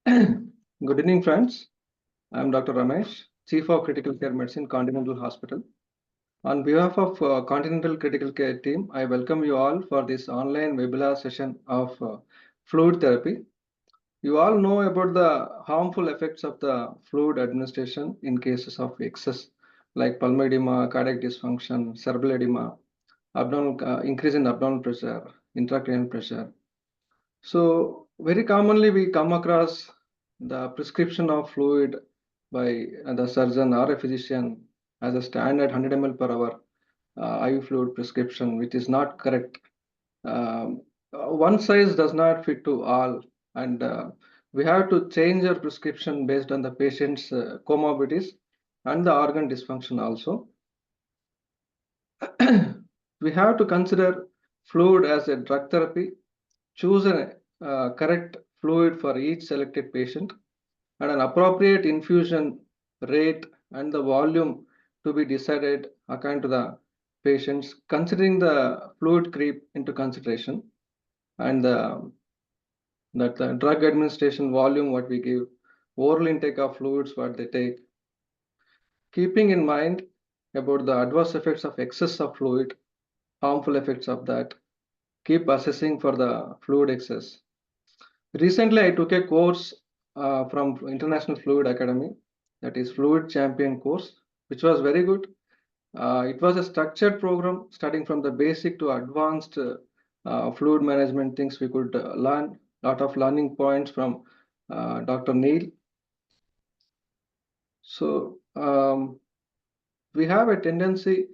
Good evening, friends. I'm Dr. Ramesh, Chief of Critical Care Medicine, Continental Hospital. On behalf of Continental Critical Care team, I welcome you all for this online webinar session of fluid therapy. You all know about the harmful effects of the fluid administration in cases of excess, like pulmonary edema, cardiac dysfunction, cerebral edema, abdominal increase in abdominal pressure, intracranial pressure. So very commonly we come across the prescription of fluid by the surgeon or a physician as a standard 100 ml per hour IV fluid prescription, which is not correct. One size does not fit to all, and we have to change our prescription based on the patient's comorbidities and the organ dysfunction also. We have to consider fluid as a drug therapy, choose a correct fluid for each selected patient, and an appropriate infusion rate and the volume to be decided according to the patients, considering the fluid creep into consideration and the drug administration volume what we give, oral intake of fluids what they take, keeping in mind about the adverse effects of excess of fluid, harmful effects of that, keep assessing for the fluid excess. Recently, I took a course from International Fluid Academy, that is Fluid Champion course, which was very good. It was a structured program starting from the basic to advanced fluid management things. We could learn a lot of learning points from Dr. Neil. So we have a tendency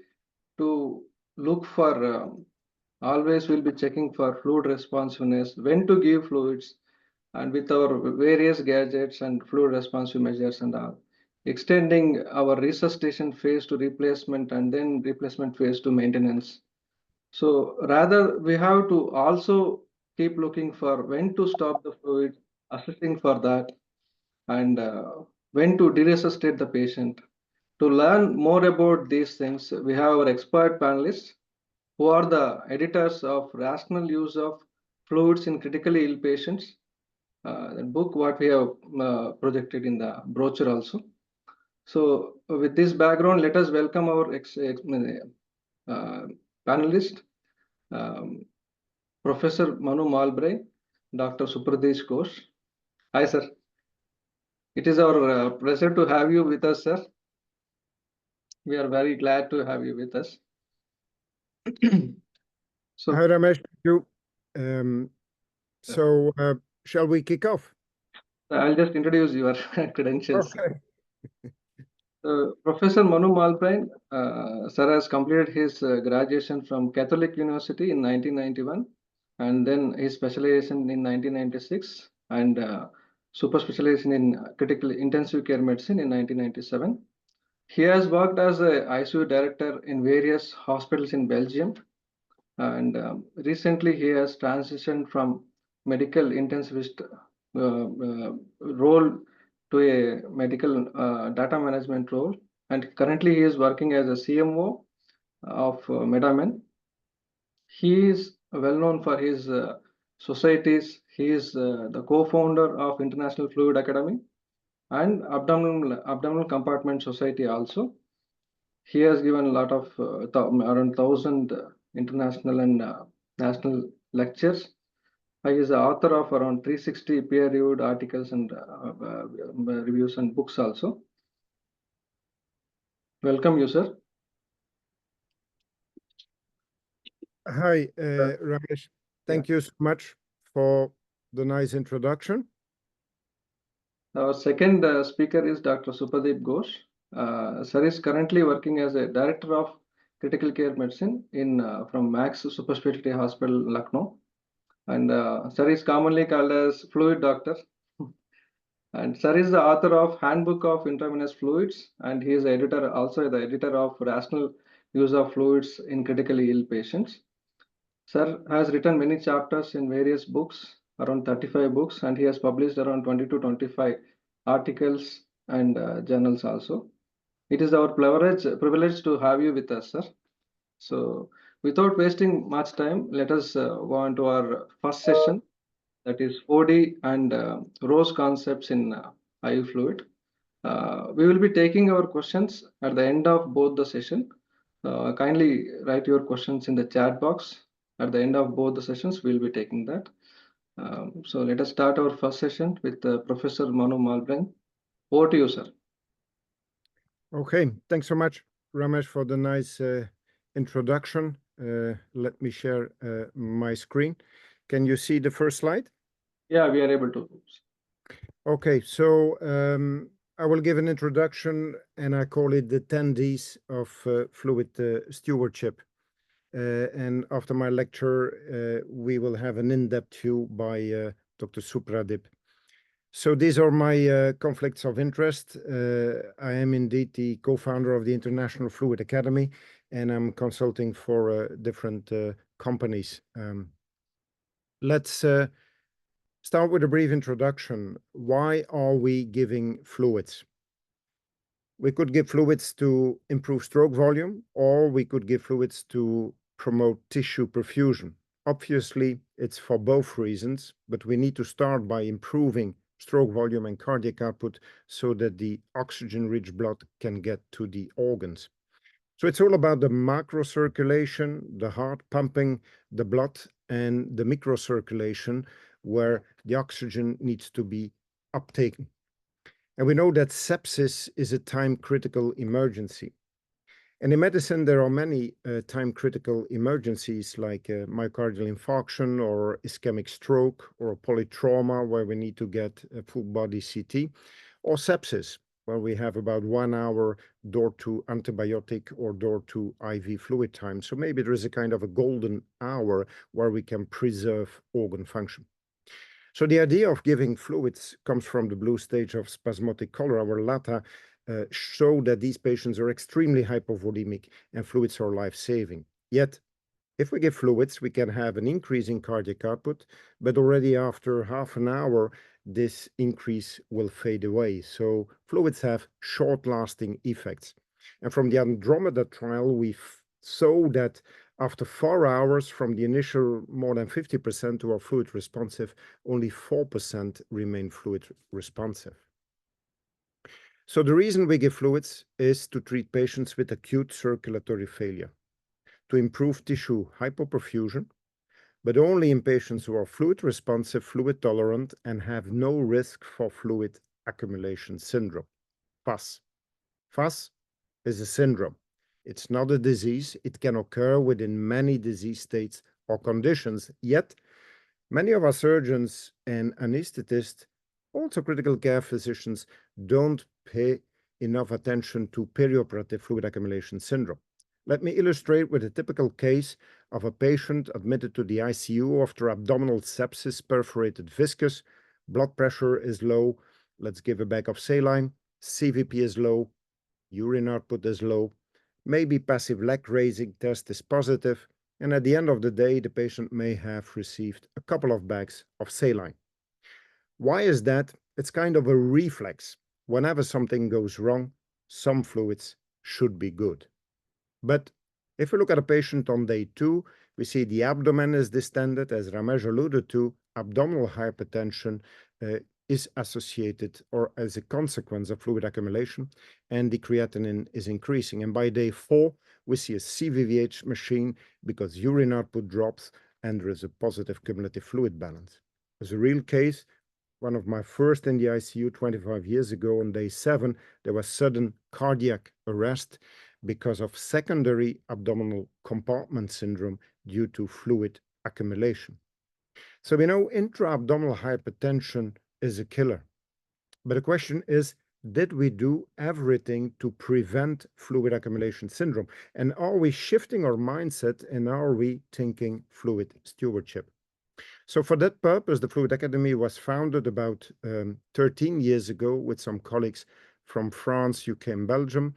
to look for always we'll be checking for fluid responsiveness, when to give fluids, and with our various gadgets and fluid responsive measures and all, extending our resuscitation phase to replacement and then replacement phase to maintenance. So rather we have to also keep looking for when to stop the fluid, assessing for that, and when to deresuscitate the patient. To learn more about these things, we have our expert panelists who are the editors of Rational Use of Fluids in Critically Ill Patients, the book what we have projected in the brochure also. So with this background, let us welcome our panelist, Professor Manu Malbrain, Dr. Supradip Ghosh. Hi, sir. It is our pleasure to have you with us, sir. We are very glad to have you with us. So, hi, Ramesh. Shall we kick off? I'll just introduce your credentials. Okay. Professor Manu Malbrain, sir has completed his graduation from Catholic University in 1991, and then his specialization in 1996, and super specialization in critical intensive care medicine in 1997. He has worked as a ICU director in various hospitals in Belgium, and recently he has transitioned from medical intensivist role to a medical data management role, and currently he is working as a CMO of Medamen. He is well known for his societies. He is the co-founder of International Fluid Academy and Abdominal Compartment Society also. He has given a lot of around 1,000 international and national lectures. He is the author of around 360 peer-reviewed articles and reviews and books also. Welcome you, sir. Hi, Ramesh. Thank you so much for the nice introduction. Our second speaker is Dr. Supradip Ghosh. Sir is currently working as a director of critical care medicine in from Max Super Specialty Hospital, Lucknow. And sir is commonly called as fluid doctor. And sir is the author of Handbook of Intravenous Fluids, and he is also the editor of Rational Use of Fluids in Critically Ill Patients. Sir has written many chapters in various books, around 35 books, and he has published around 20 to 25 articles and journals also. It is our privilege to have you with us, sir. So without wasting much time, let us go on to our first session. that is 4D and ROSE concepts in IV fluid. We will be taking our questions at the end of both the session. Kindly write your questions in the chat box. At the end of both the sessions, we'll be taking that. So let us start our first session with Professor Manu Malbrain. Over to you, sir. Okay, thanks so much, Ramesh, for the nice introduction. Let me share my screen. Can you see the first slide? Yeah, we are able to. Okay, so I will give an introduction, and I call it the 10 Ds of fluid stewardship. And after my lecture, we will have an in-depth view by Dr. Supradip. So these are my conflicts of interest. I am indeed the co-founder of the International Fluid Academy, and I'm consulting for different companies. Let's start with a brief introduction. Why are we giving fluids? We could give fluids to improve stroke volume, or we could give fluids to promote tissue perfusion. Obviously, it's for both reasons, but we need to start by improving stroke volume and cardiac output so that the oxygen-rich blood can get to the organs. So it's all about the macrocirculation, the heart pumping the blood, and the microcirculation, where the oxygen needs to be uptaken. And we know that sepsis is a time-critical emergency. And in medicine, there are many time-critical emergencies like myocardial infarction or ischemic stroke or polytrauma, where we need to get a full-body CT, or sepsis, where we have about 1 hour door to antibiotic or door to IV fluid time. So maybe there is a kind of a golden hour where we can preserve organ function. So the idea of giving fluids comes from the blue stage of spasmodic cholera, where LATA show that these patients are extremely hypovolemic and fluids are life-saving. Yet, if we give fluids, we can have an increase in cardiac output, but already after half an hour, this increase will fade away. So fluids have short-lasting effects. And from the Andromeda trial, we saw that after 4 hours from the initial more than 50% who are fluid responsive, only 4% remain fluid responsive. So the reason we give fluids is to treat patients with acute circulatory failure, to improve tissue hypoperfusion, but only in patients who are fluid responsive, fluid tolerant, and have no risk for fluid accumulation syndrome, FAS. FAS is a syndrome. It's not a disease. It can occur within many disease states or conditions. Yet, many of our surgeons and anesthetists, also critical care physicians, don't pay enough attention to perioperative fluid accumulation syndrome. Let me illustrate with a typical case of a patient admitted to the ICU after abdominal sepsis, perforated viscus, blood pressure is low. Let's give a bag of saline. CVP is low. Urine output is low. Maybe passive leg raising test is positive. And at the end of the day, the patient may have received a couple of bags of saline. Why is that? It's kind of a reflex. Whenever something goes wrong, some fluids should be good. But if we look at a patient on day 2, we see the abdomen is distended, as Ramesh alluded to. Abdominal hypertension is associated or as a consequence of fluid accumulation, and the creatinine is increasing. And by day 4, we see a CVVH machine because urine output drops and there is a positive cumulative fluid balance. As a real case, one of my first in the ICU 25 years ago, on day 7, there was sudden cardiac arrest because of secondary abdominal compartment syndrome due to fluid accumulation. So we know intra-abdominal hypertension is a killer. But the question is, did we do everything to prevent fluid accumulation syndrome? And are we shifting our mindset and are we thinking fluid stewardship? So for that purpose, the Fluid Academy was founded about 13 years ago with some colleagues from France, UK, and Belgium.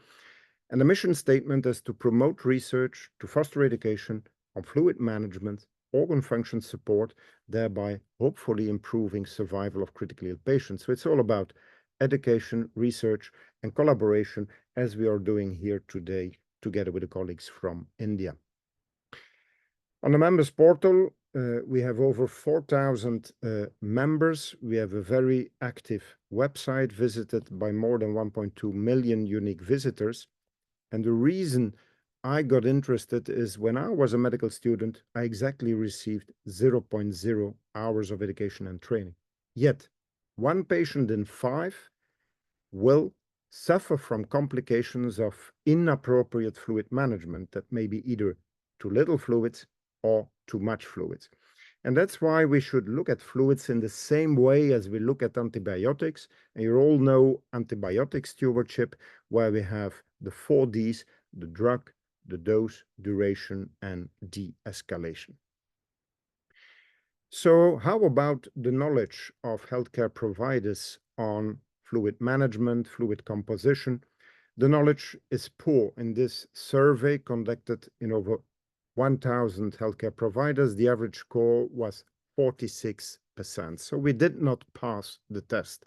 And the mission statement is to promote research, to foster education on fluid management, organ function support, thereby hopefully improving survival of critically ill patients. So it's all about education, research, and collaboration, as we are doing here today together with the colleagues from India. On the members portal, we have over 4,000 members. We have a very active website visited by more than 1.2 million unique visitors. And the reason I got interested is when I was a medical student, I exactly received 0.0 hours of education and training. Yet, one patient in 5 will suffer from complications of inappropriate fluid management that may be either too little fluids or too much fluids. And that's why we should look at fluids in the same way as we look at antibiotics. And you all know antibiotic stewardship, where we have the 4Ds: the drug, the dose, duration, and de-escalation. So how about the knowledge of healthcare providers on fluid management, fluid composition? The knowledge is poor. In this survey conducted in over 1,000 healthcare providers, the average score was 46%. So we did not pass the test.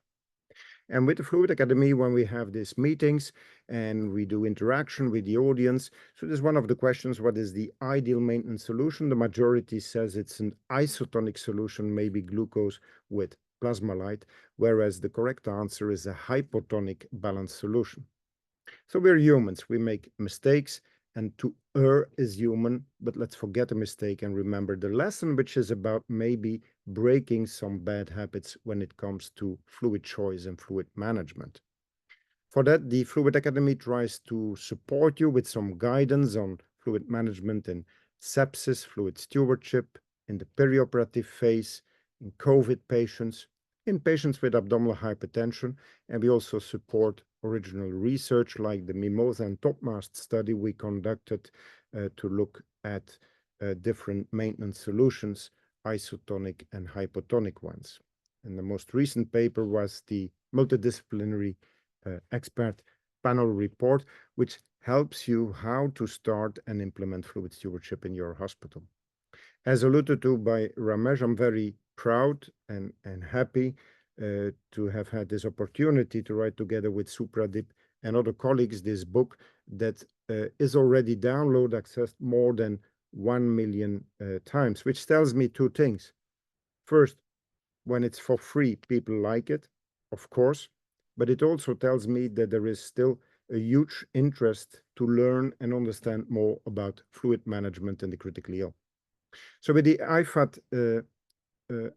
And with the Fluid Academy, when we have these meetings and we do interaction with the audience, so this is one of the questions: what is the ideal maintenance solution? The majority says it's an isotonic solution, maybe glucose with plasmalite, whereas the correct answer is a hypotonic balanced solution. So we're humans, we make mistakes, and to err is human, but let's forget the mistake and remember the lesson, which is about maybe breaking some bad habits when it comes to fluid choice and fluid management. For that, the Fluid Academy tries to support you with some guidance on fluid management in sepsis, fluid stewardship, in the perioperative phase, in COVID patients, in patients with abdominal hypertension, and we also support original research like the Mimosa and Topmast study we conducted to look at different maintenance solutions, isotonic and hypotonic ones. And the most recent paper was the multidisciplinary expert panel report, which helps you how to start and implement fluid stewardship in your hospital. As alluded to by Ramesh, I'm very proud and happy to have had this opportunity to write together with Supradip and other colleagues this book that is already download accessed more than 1 million times, which tells me two things. First, when it's for free, people like it, of course, but it also tells me that there is still a huge interest to learn and understand more about fluid management in the critically ill. So with the IFAT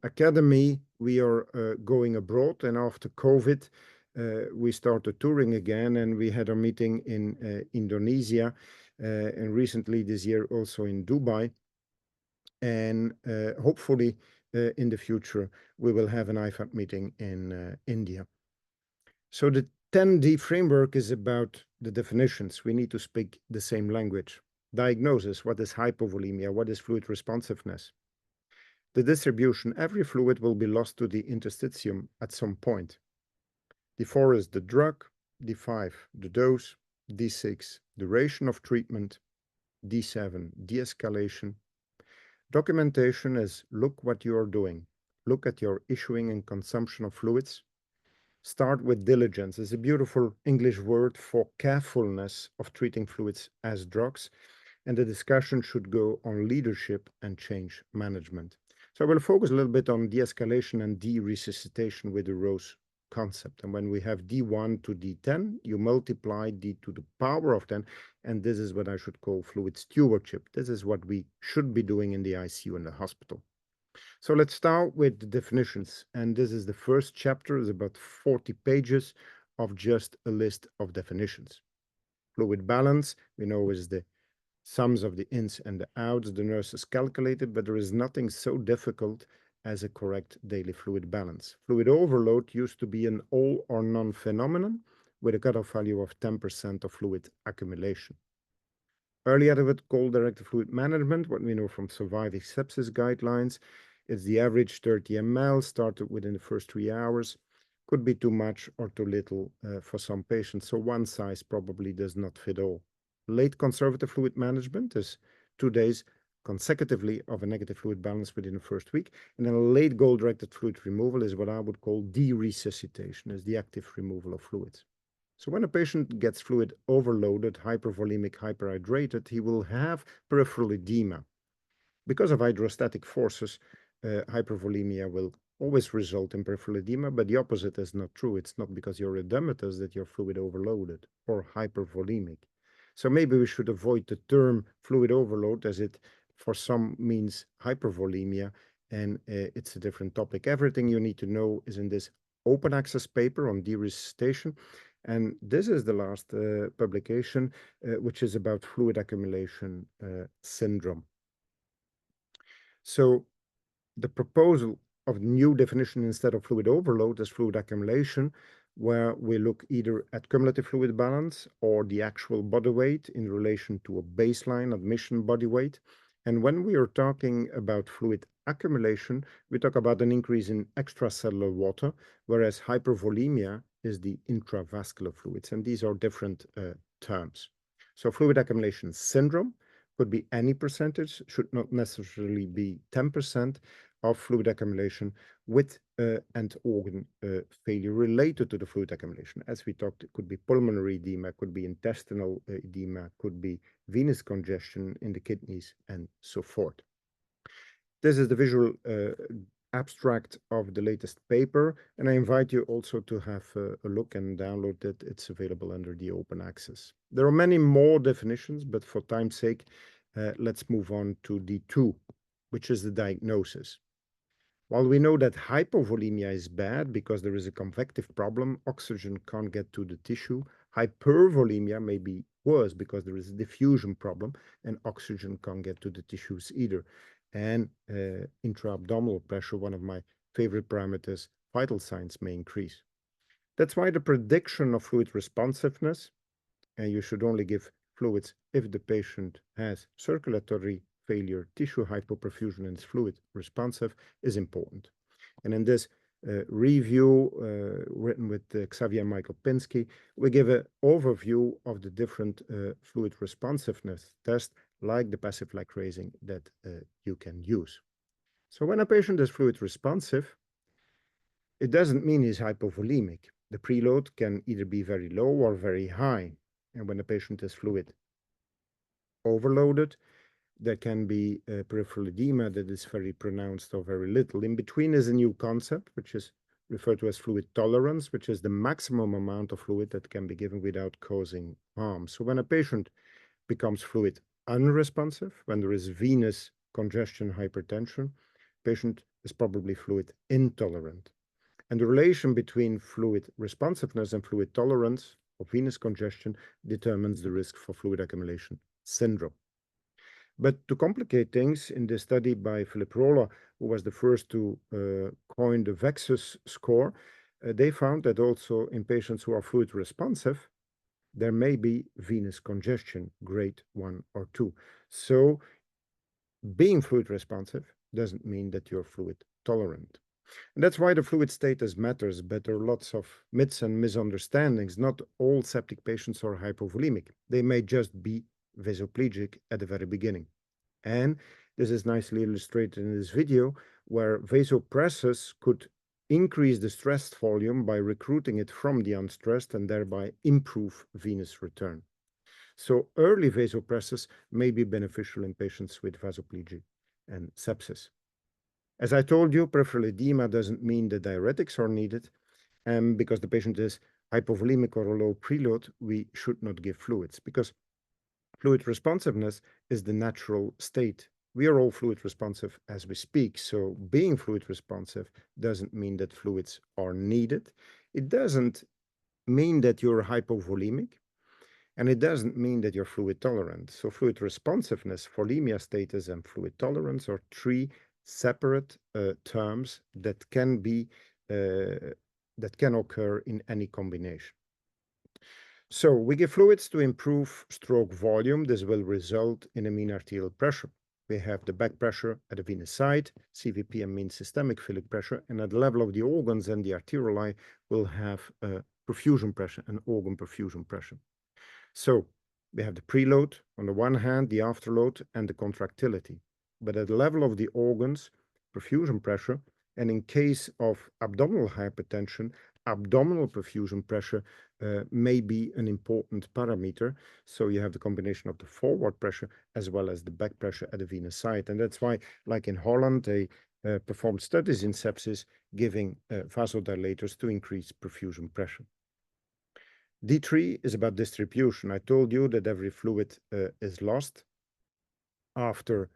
Academy, we are going abroad, and after COVID, we started touring again, and we had a meeting in Indonesia, and recently this year also in Dubai. And hopefully in the future, we will have an IFAT meeting in India. So the 10D framework is about the definitions. We need to speak the same language. Diagnosis: what is hypovolemia? What is fluid responsiveness? The distribution: every fluid will be lost to the interstitium at some point. D4 is the drug, D5 the dose, D6 duration of treatment, D7 de-escalation. Documentation is: look what you are doing. Look at your issuing and consumption of fluids. Start with diligence. It's a beautiful English word for carefulness of treating fluids as drugs. And the discussion should go on leadership and change management. So I will focus a little bit on de-escalation and de-resuscitation with the ROSE concept. And when we have D1 to D10, you multiply D to the power of 10. And this is what I should call fluid stewardship. This is what we should be doing in the ICU in the hospital. So let's start with the definitions. And this is the first chapter. It's about 40 pages of just a list of definitions. Fluid balance, we know, is the sums of the ins and the outs the nurses calculated, but there is nothing so difficult as a correct daily fluid balance. Fluid overload used to be an all or none phenomenon with a cutoff value of 10% of fluid accumulation. Early adequate goal-directed fluid management, what we know from surviving sepsis guidelines, is the average 30 ml started within the first 3 hours. Could be too much or too little for some patients, so one size probably does not fit all. Late conservative fluid management is 2 days consecutively of a negative fluid balance within the first week. And then late goal-directed fluid removal is what I would call de-resuscitation, is the active removal of fluids. So when a patient gets fluid overloaded, hypervolemic, hyperhydrated, he will have peripheral edema. Because of hydrostatic forces, hypervolemia will always result in peripheral edema, but the opposite is not true. It's not because you're edematous that you're fluid overloaded or hypervolemic. So maybe we should avoid the term fluid overload, as it for some means hypervolemia, and it's a different topic. Everything you need to know is in this open access paper on deresuscitation. And this is the last publication, which is about fluid accumulation syndrome. So the proposal of new definition instead of fluid overload is fluid accumulation, where we look either at cumulative fluid balance or the actual body weight in relation to a baseline admission body weight. And when we are talking about fluid accumulation, we talk about an increase in extracellular water, whereas hypervolemia is the intravascular fluids, and these are different terms. So fluid accumulation syndrome could be any percentage, should not necessarily be 10% of fluid accumulation with end organ failure related to the fluid accumulation. As we talked, it could be pulmonary edema, could be intestinal edema, could be venous congestion in the kidneys, and so forth. This is the visual abstract of the latest paper, and I invite you also to have a look and download it. It's available under the open access. There are many more definitions, but for time's sake, let's move on to D2, which is the diagnosis. While we know that hypovolemia is bad because there is a convective problem, oxygen can't get to the tissue. Hypervolemia may be worse because there is a diffusion problem and oxygen can't get to the tissues either. And intra-abdominal pressure, one of my favorite parameters, vital signs may increase. That's why the prediction of fluid responsiveness, and you should only give fluids if the patient has circulatory failure, tissue hypoperfusion, and is fluid responsive, is important. And in this review written with Xavier Michael Pinsky, we give an overview of the different fluid responsiveness tests, like the passive leg raising, that you can use. So when a patient is fluid responsive, it doesn't mean he's hypovolemic. The preload can either be very low or very high. And when a patient is fluid overloaded, there can be peripheral edema that is very pronounced or very little. In between is a new concept, which is referred to as fluid tolerance, which is the maximum amount of fluid that can be given without causing harm. So when a patient becomes fluid unresponsive, when there is venous congestion, hypertension, patient is probably fluid intolerant. And the relation between fluid responsiveness and fluid tolerance or venous congestion determines the risk for fluid accumulation syndrome. But to complicate things, in the study by Philip Roller, who was the first to coin the VEXUS score, they found that also in patients who are fluid responsive, there may be venous congestion, grade 1 or 2. So being fluid responsive doesn't mean that you're fluid tolerant. And that's why the fluid status matters, but there are lots of myths and misunderstandings. Not all septic patients are hypovolemic. They may just be vasoplegic at the very beginning. And this is nicely illustrated in this video, where vasopressors could increase the stressed volume by recruiting it from the unstressed and thereby improve venous return. So early vasopressors may be beneficial in patients with vasoplegia and sepsis. As I told you, peripheral edema doesn't mean that diuretics are needed, and because the patient is hypovolemic or a low preload, we should not give fluids, because fluid responsiveness is the natural state. We are all fluid responsive as we speak, so being fluid responsive doesn't mean that fluids are needed. It doesn't mean that you're hypovolemic, and it doesn't mean that you're fluid tolerant. So fluid responsiveness, volemia status, and fluid tolerance are three separate terms that can be that can occur in any combination. So we give fluids to improve stroke volume. This will result in a mean arterial pressure. We have the back pressure at the venous side, CVP and mean systemic philic pressure, and at the level of the organs and the arterioli, we'll have perfusion pressure and organ perfusion pressure. So we have the preload on the one hand, the afterload, and the contractility. But at the level of the organs, perfusion pressure, and in case of abdominal hypertension, abdominal perfusion pressure may be an important parameter. So you have the combination of the forward pressure as well as the back pressure at the venous site. And that's why, like in Holland, they performed studies in sepsis giving vasodilators to increase perfusion pressure. D3 is about distribution. I told you that every fluid is lost after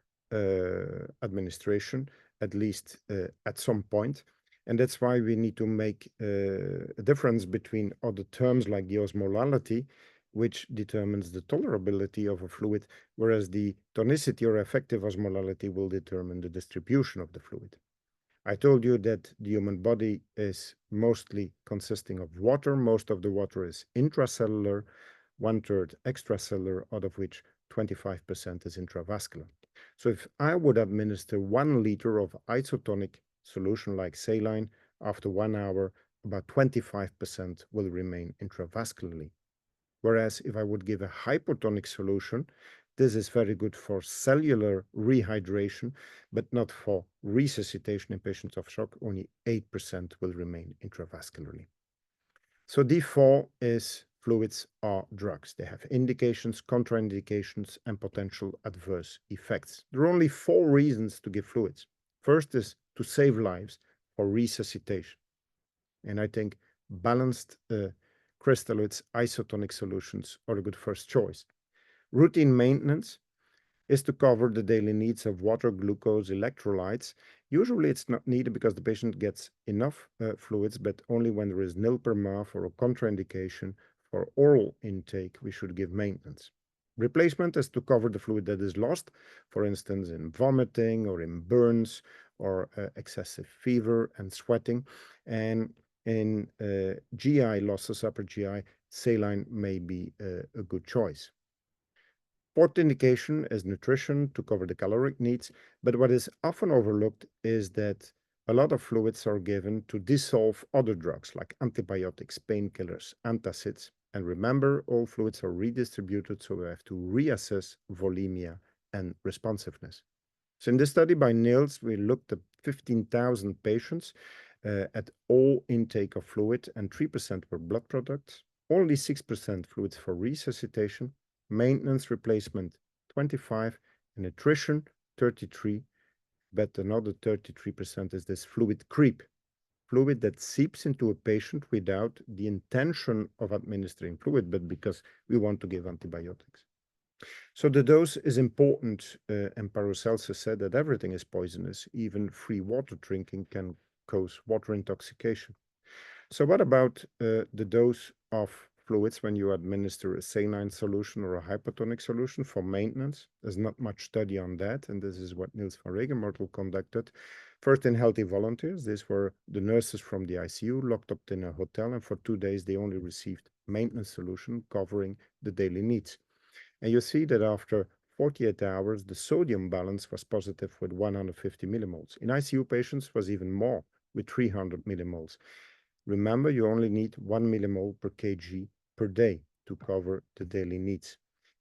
administration, at least at some point. And that's why we need to make a difference between other terms like the osmolality, which determines the tolerability of a fluid, whereas the tonicity or effective osmolality will determine the distribution of the fluid. I told you that the human body is mostly consisting of water. Most of the water is intracellular, 1/3 extracellular, out of which 25% is intravascular. So if I would administer 1 liter of isotonic solution like saline, after 1 hour, about 25% will remain intravascularly. Whereas if I would give a hypotonic solution, this is very good for cellular rehydration, but not for resuscitation in patients of shock. Only 8% will remain intravascularly. So D4 is fluids are drugs. They have indications, contraindications, and potential adverse effects. There are only 4 reasons to give fluids. First is to save lives for resuscitation. And I think balanced crystalloids, isotonic solutions are a good first choice. Routine maintenance is to cover the daily needs of water, glucose, electrolytes. Usually it's not needed because the patient gets enough fluids, but only when there is nil per mouth or a contraindication for oral intake, we should give maintenance. Replacement is to cover the fluid that is lost, for instance, in vomiting or in burns or excessive fever and sweating. And in GI losses, upper GI, saline may be a good choice. Fourth indication is nutrition to cover the caloric needs, but what is often overlooked is that a lot of fluids are given to dissolve other drugs like antibiotics, painkillers, antacids. And remember, all fluids are redistributed, so we have to reassess volemia and responsiveness. So in this study by Niels, we looked at 15,000 patients at all intake of fluid, and 3% were blood products, only 6% fluids for resuscitation, maintenance replacement 25, and nutrition 33, but another 33% is this fluid creep, fluid that seeps into a patient without the intention of administering fluid, but because we want to give antibiotics. So the dose is important, and Paracelsus said that everything is poisonous. Even free water drinking can cause water intoxication. So what about the dose of fluids when you administer a saline solution or a hypotonic solution for maintenance? There's not much study on that, and this is what Niels van Regenmortel conducted. First in healthy volunteers, these were the nurses from the ICU locked up in a hotel, and for 2 days they only received maintenance solution covering the daily needs. And you see that after 48 hours, the sodium balance was positive with 150 millimoles. In ICU patients was even more, with 300 millimoles. Remember, you only need 1 millimole per kg per day to cover the daily needs.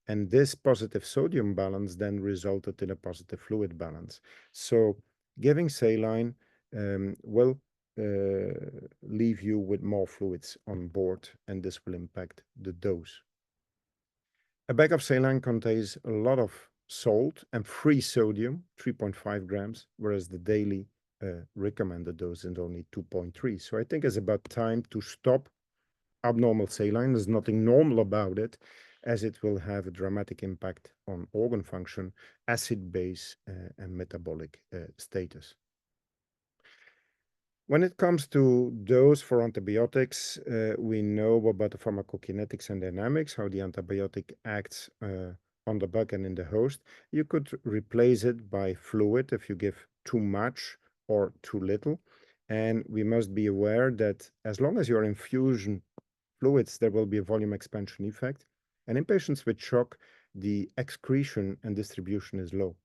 And this positive sodium balance then resulted in a positive fluid balance. So giving saline will leave you with more fluids on board, and this will impact the dose. A bag of saline contains a lot of salt and free sodium, 3.5 grams, whereas the daily recommended dose is only 2.3. So I think it's about time to stop abnormal saline. There's nothing normal about it, as it will have a dramatic impact on organ function, acid base, and metabolic status. When it comes to dose for antibiotics, we know about the pharmacokinetics and dynamics, how the antibiotic acts on the bug and in the host. You could replace it by fluid if you give too much or too little. And we must be aware that as long as you're infusing fluids, there will be a volume expansion effect. And in patients with shock, the excretion and distribution is low,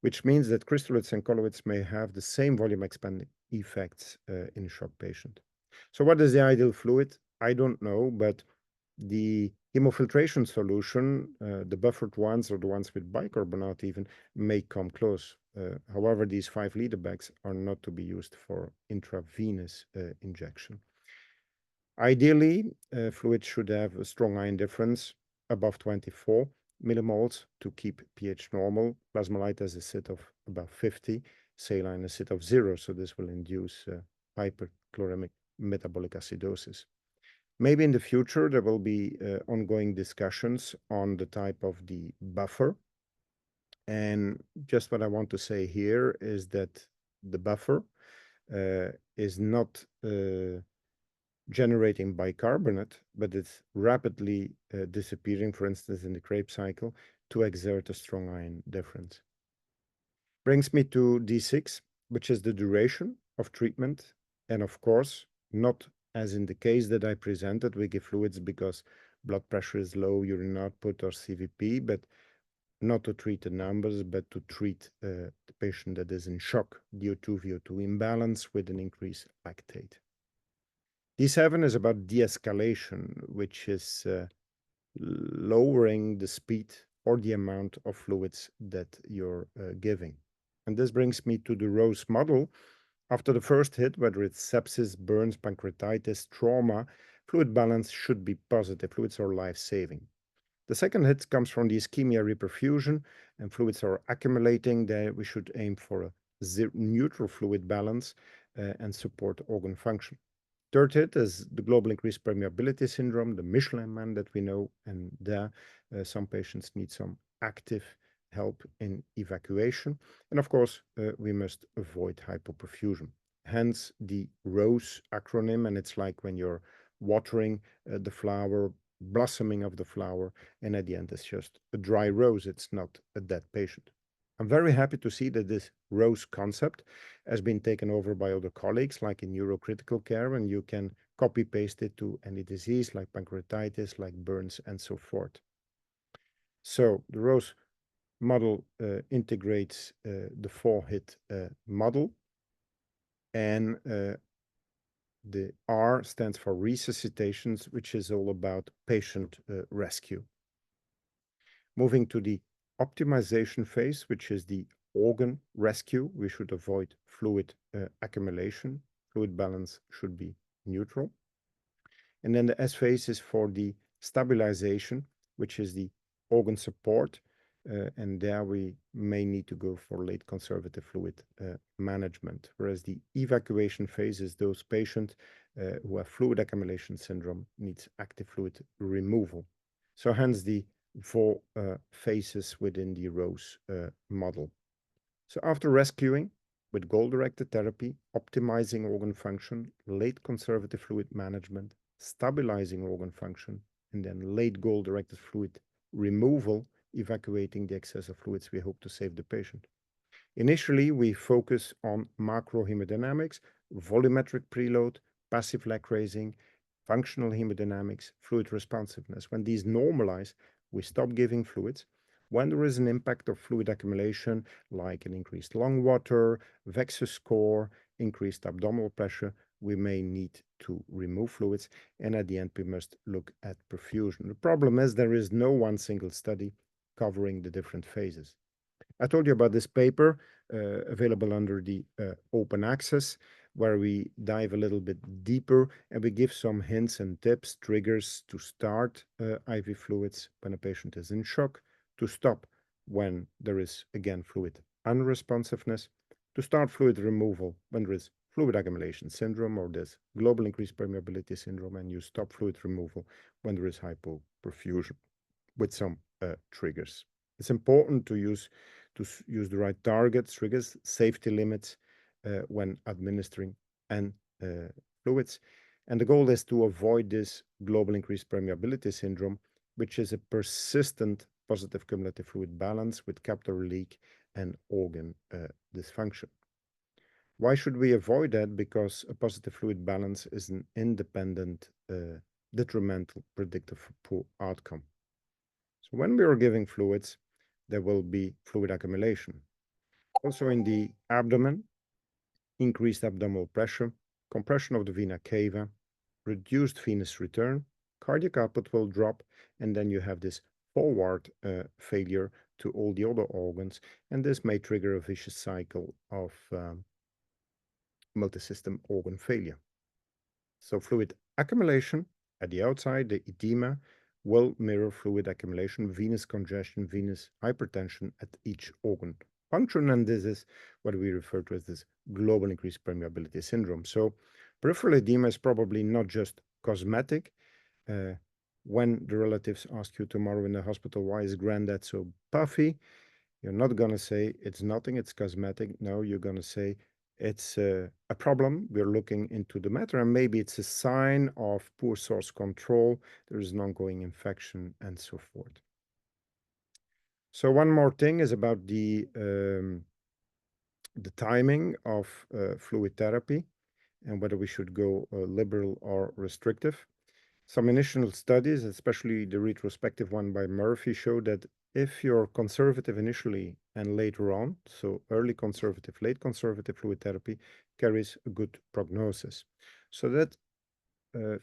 which means that crystalloids and colloids may have the same volume expanding effects in a shock patient. So what is the ideal fluid? I don't know, but the hemofiltration solution, the buffered ones or the ones with bicarbonate even, may come close. However, these 5-liter bags are not to be used for intravenous injection. Ideally, fluids should have a strong ion difference above 24 millimoles to keep pH normal. Plasmolyte has a acid of above 50, saline acid of 0, so this will induce hyperchloremic metabolic acidosis. Maybe in the future there will be ongoing discussions on the type of the buffer. And just what I want to say here is that the buffer is not generating bicarbonate, but it's rapidly disappearing, for instance, in the Krebs cycle, to exert a strong ion difference. Brings me to D6, which is the duration of treatment. And of course, not as in the case that I presented, we give fluids because blood pressure is low, urine output, or CVP, but not to treat the numbers, but to treat the patient that is in shock, DO2, VO2 imbalance with an increased lactate. D7 is about de-escalation, which is lowering the speed or the amount of fluids that you're giving. And this brings me to the Rose model. After the first hit, whether it's sepsis, burns, pancreatitis, trauma, fluid balance should be positive. Fluids are life-saving. The second hit comes from the ischemia reperfusion, and fluids are accumulating. There we should aim for a neutral fluid balance and support organ function. Third hit is the global increased permeability syndrome, the Michelin man that we know, and there some patients need some active help in evacuation. And of course, we must avoid hypoperfusion. Hence the ROSE acronym, and it's like when you're watering the flower, blossoming of the flower, and at the end it's just a dry rose, it's not a dead patient. I'm very happy to see that this ROSE concept has been taken over by other colleagues, like in neurocritical care, and you can copy paste it to any disease like pancreatitis, like burns, and so forth. So the ROSE model integrates the 4-hit model, and the R stands for resuscitations, which is all about patient rescue. Moving to the optimization phase, which is the organ rescue, we should avoid fluid accumulation. Fluid balance should be neutral. And then the S phase is for the stabilization, which is the organ support. And there we may need to go for late conservative fluid management. Whereas the evacuation phase is those patients who have fluid accumulation syndrome needs active fluid removal. So hence the 4 phases within the ROSE model. So after rescuing with goal-directed therapy, optimizing organ function, late conservative fluid management, stabilizing organ function, and then late goal-directed fluid removal, evacuating the excess of fluids, we hope to save the patient. Initially, we focus on macrohemodynamics, volumetric preload, passive leg raising, functional hemodynamics, fluid responsiveness. When these normalize, we stop giving fluids. When there is an impact of fluid accumulation, like an increased lung water, VEXUS score, increased abdominal pressure, we may need to remove fluids. And at the end, we must look at perfusion. The problem is there is no one single study covering the different phases. I told you about this paper available under the open access, where we dive a little bit deeper and we give some hints and tips, triggers to start IV fluids when a patient is in shock, to stop when there is, again, fluid unresponsiveness, to start fluid removal when there is fluid accumulation syndrome or this global increased permeability syndrome, and you stop fluid removal when there is hypoperfusion with some triggers. It's important to use the right targets, triggers, safety limits when administering and fluids. And the goal is to avoid this global increased permeability syndrome, which is a persistent positive cumulative fluid balance with capillary leak and organ dysfunction. Why should we avoid that? Because a positive fluid balance is an independent detrimental predictor for poor outcome. So when we are giving fluids, there will be fluid accumulation. Also in the abdomen, increased abdominal pressure, compression of the vena cava, reduced venous return, cardiac output will drop, and then you have this forward failure to all the other organs, and this may trigger a vicious cycle of multisystem organ failure. So fluid accumulation at the outside, the edema, will mirror fluid accumulation, venous congestion, venous hypertension at each organ function. And this is what we refer to as this global increased permeability syndrome. So peripheral edema is probably not just cosmetic. Uh, when the relatives ask you tomorrow in the hospital, why is granddad so puffy? You're not going to say it's nothing, it's cosmetic. No, you're going to say it's a problem. We're looking into the matter, and maybe it's a sign of poor source control. There is an ongoing infection, and so forth. So one more thing is about the timing of fluid therapy and whether we should go liberal or restrictive. Some initial studies, especially the retrospective one by Murphy, show that if you're conservative initially and later on, so early conservative, late conservative fluid therapy carries a good prognosis. So that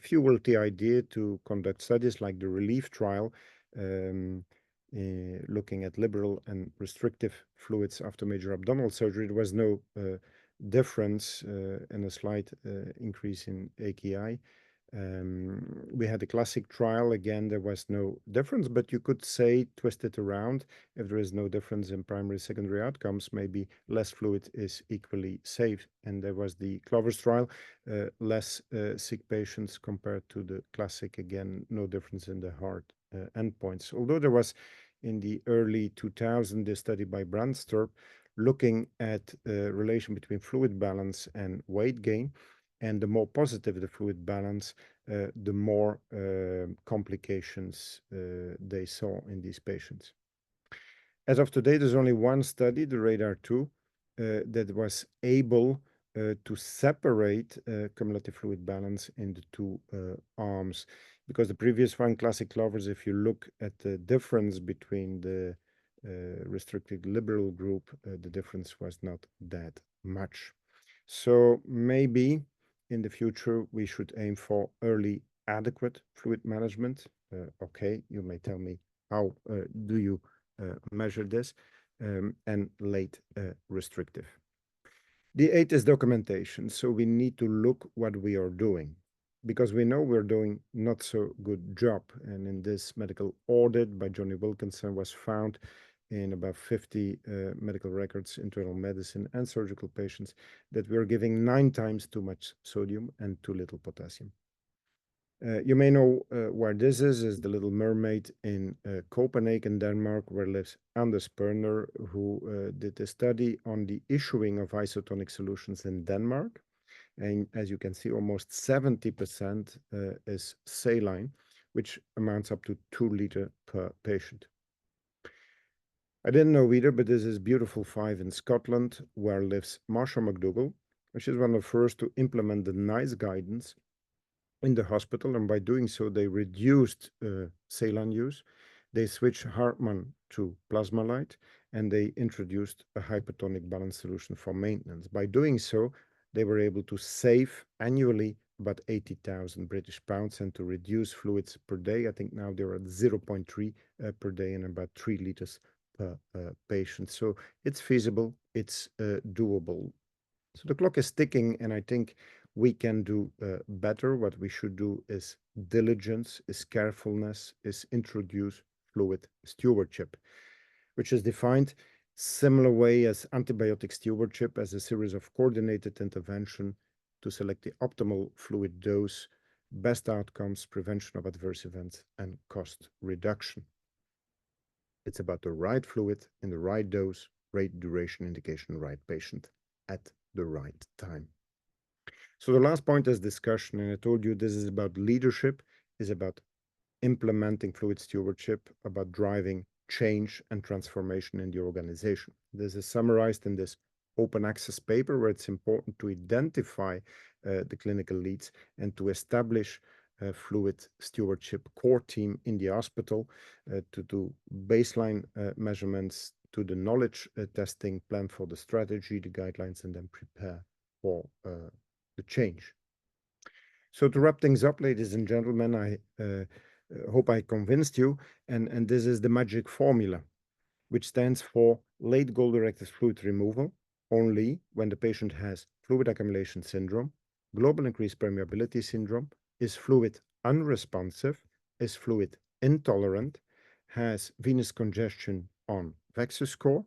fueled the idea to conduct studies like the RELIEF trial, looking at liberal and restrictive fluids after major abdominal surgery. There was no difference and a slight increase in AKI. We had a classic trial. Again, there was no difference, but you could say, twist it around. If there is no difference in primary, secondary outcomes, maybe less fluid is equally safe. And there was the Clovers trial, less sick patients compared to the classic. Again, no difference in the heart endpoints. Although there was in the early 2000s, the study by Brandstorp looking at relation between fluid balance and weight gain. And the more positive the fluid balance, the more complications they saw in these patients. As of today, there's only one study, the RADAR-2, that was able to separate cumulative fluid balance in the two arms. Because the previous one, classic Clovers, if you look at the difference between the restricted liberal group, the difference was not that much. So maybe in the future, we should aim for early adequate fluid management. Okay, you may tell me, how do you measure this? And late restrictive. The eighth is documentation. So we need to look what we are doing, because we know we're doing not so good job. And in this medical audit by Johnny Wilkinson was found in about 50 medical records, internal medicine and surgical patients, that we're giving 9 times too much sodium and too little potassium. You may know where this is the Little Mermaid in Copenhagen, Denmark, where lives Anders Perner, who did a study on the issuing of isotonic solutions in Denmark. And as you can see, almost 70% is saline, which amounts up to 2 liters per patient. I didn't know either, but this is Beautiful Five in Scotland, where lives Marsha McDougall, which is one of the first to implement the NICE guidance in the hospital. And by doing so, they reduced saline use. They switched Hartmann to Plasmalite, and they introduced a hypertonic balance solution for maintenance. By doing so, they were able to save annually about 80,000 British pounds and to reduce fluids per day. I think now they're at 0.3 per day and about 3 liters per patient. So it's feasible, it's doable. So the clock is ticking, and I think we can do better. What we should do is diligence, is carefulness, is introduce fluid stewardship, which is defined similar way as antibiotic stewardship, as a series of coordinated intervention to select the optimal fluid dose, best outcomes, prevention of adverse events, and cost reduction. It's about the right fluid in the right dose, right duration, indication, right patient at the right time. So the last point is discussion, and I told you this is about leadership, is about implementing fluid stewardship, about driving change and transformation in the organization. This is summarized in this open access paper, where it's important to identify the clinical leads and to establish a fluid stewardship core team in the hospital to do baseline measurements, to the knowledge testing, plan for the strategy, the guidelines, and then prepare for the change. So to wrap things up, ladies and gentlemen, I hope I convinced you, and this is the magic formula, which stands for late goal-directed fluid removal only when the patient has fluid accumulation syndrome, global increased permeability syndrome, is fluid unresponsive, is fluid intolerant, has venous congestion on Vexus score,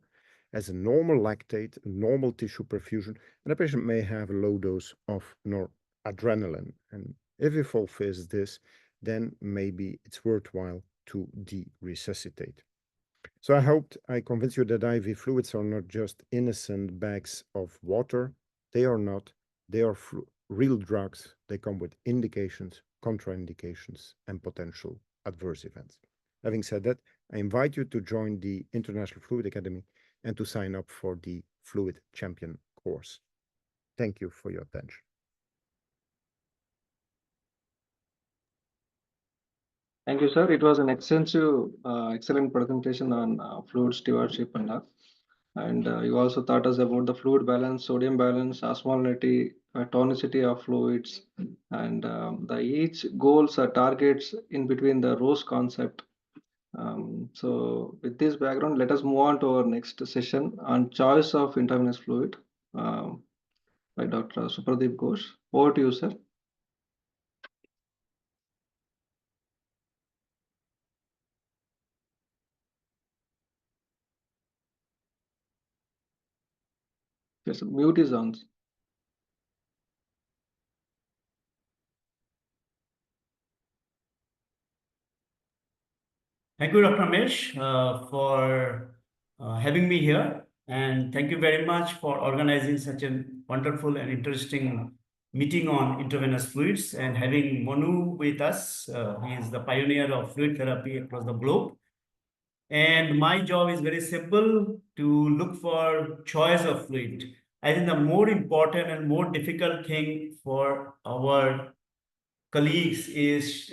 has a normal lactate, normal tissue perfusion, and a patient may have a low dose of noradrenaline. And if he fulfills this, then maybe it's worthwhile to de-resuscitate. So I hoped I convinced you that IV fluids are not just innocent bags of water. They are not. They are real drugs. They come with indications, contraindications, and potential adverse events. Having said that, I invite you to join the International Fluid Academy and to sign up for the Fluid Champion course. Thank you for your attention. Thank you, sir. It was an extensive, excellent presentation on fluid stewardship and all. And you also taught us about the fluid balance, sodium balance, osmolality, tonicity of fluids, and the each goals or targets in between the ROSE concept. So with this background, let us move on to our next session on choice of intravenous fluid by Dr. Supradip Ghosh. Over to you, sir. Yes, mute is on. Thank you, Dr. Mesh, for having me here. And thank you very much for organizing such a wonderful and interesting meeting on intravenous fluids and having Manu with us. He is the pioneer of fluid therapy across the globe. And my job is very simple, to look for choice of fluid. I think the more important and more difficult thing for our colleagues is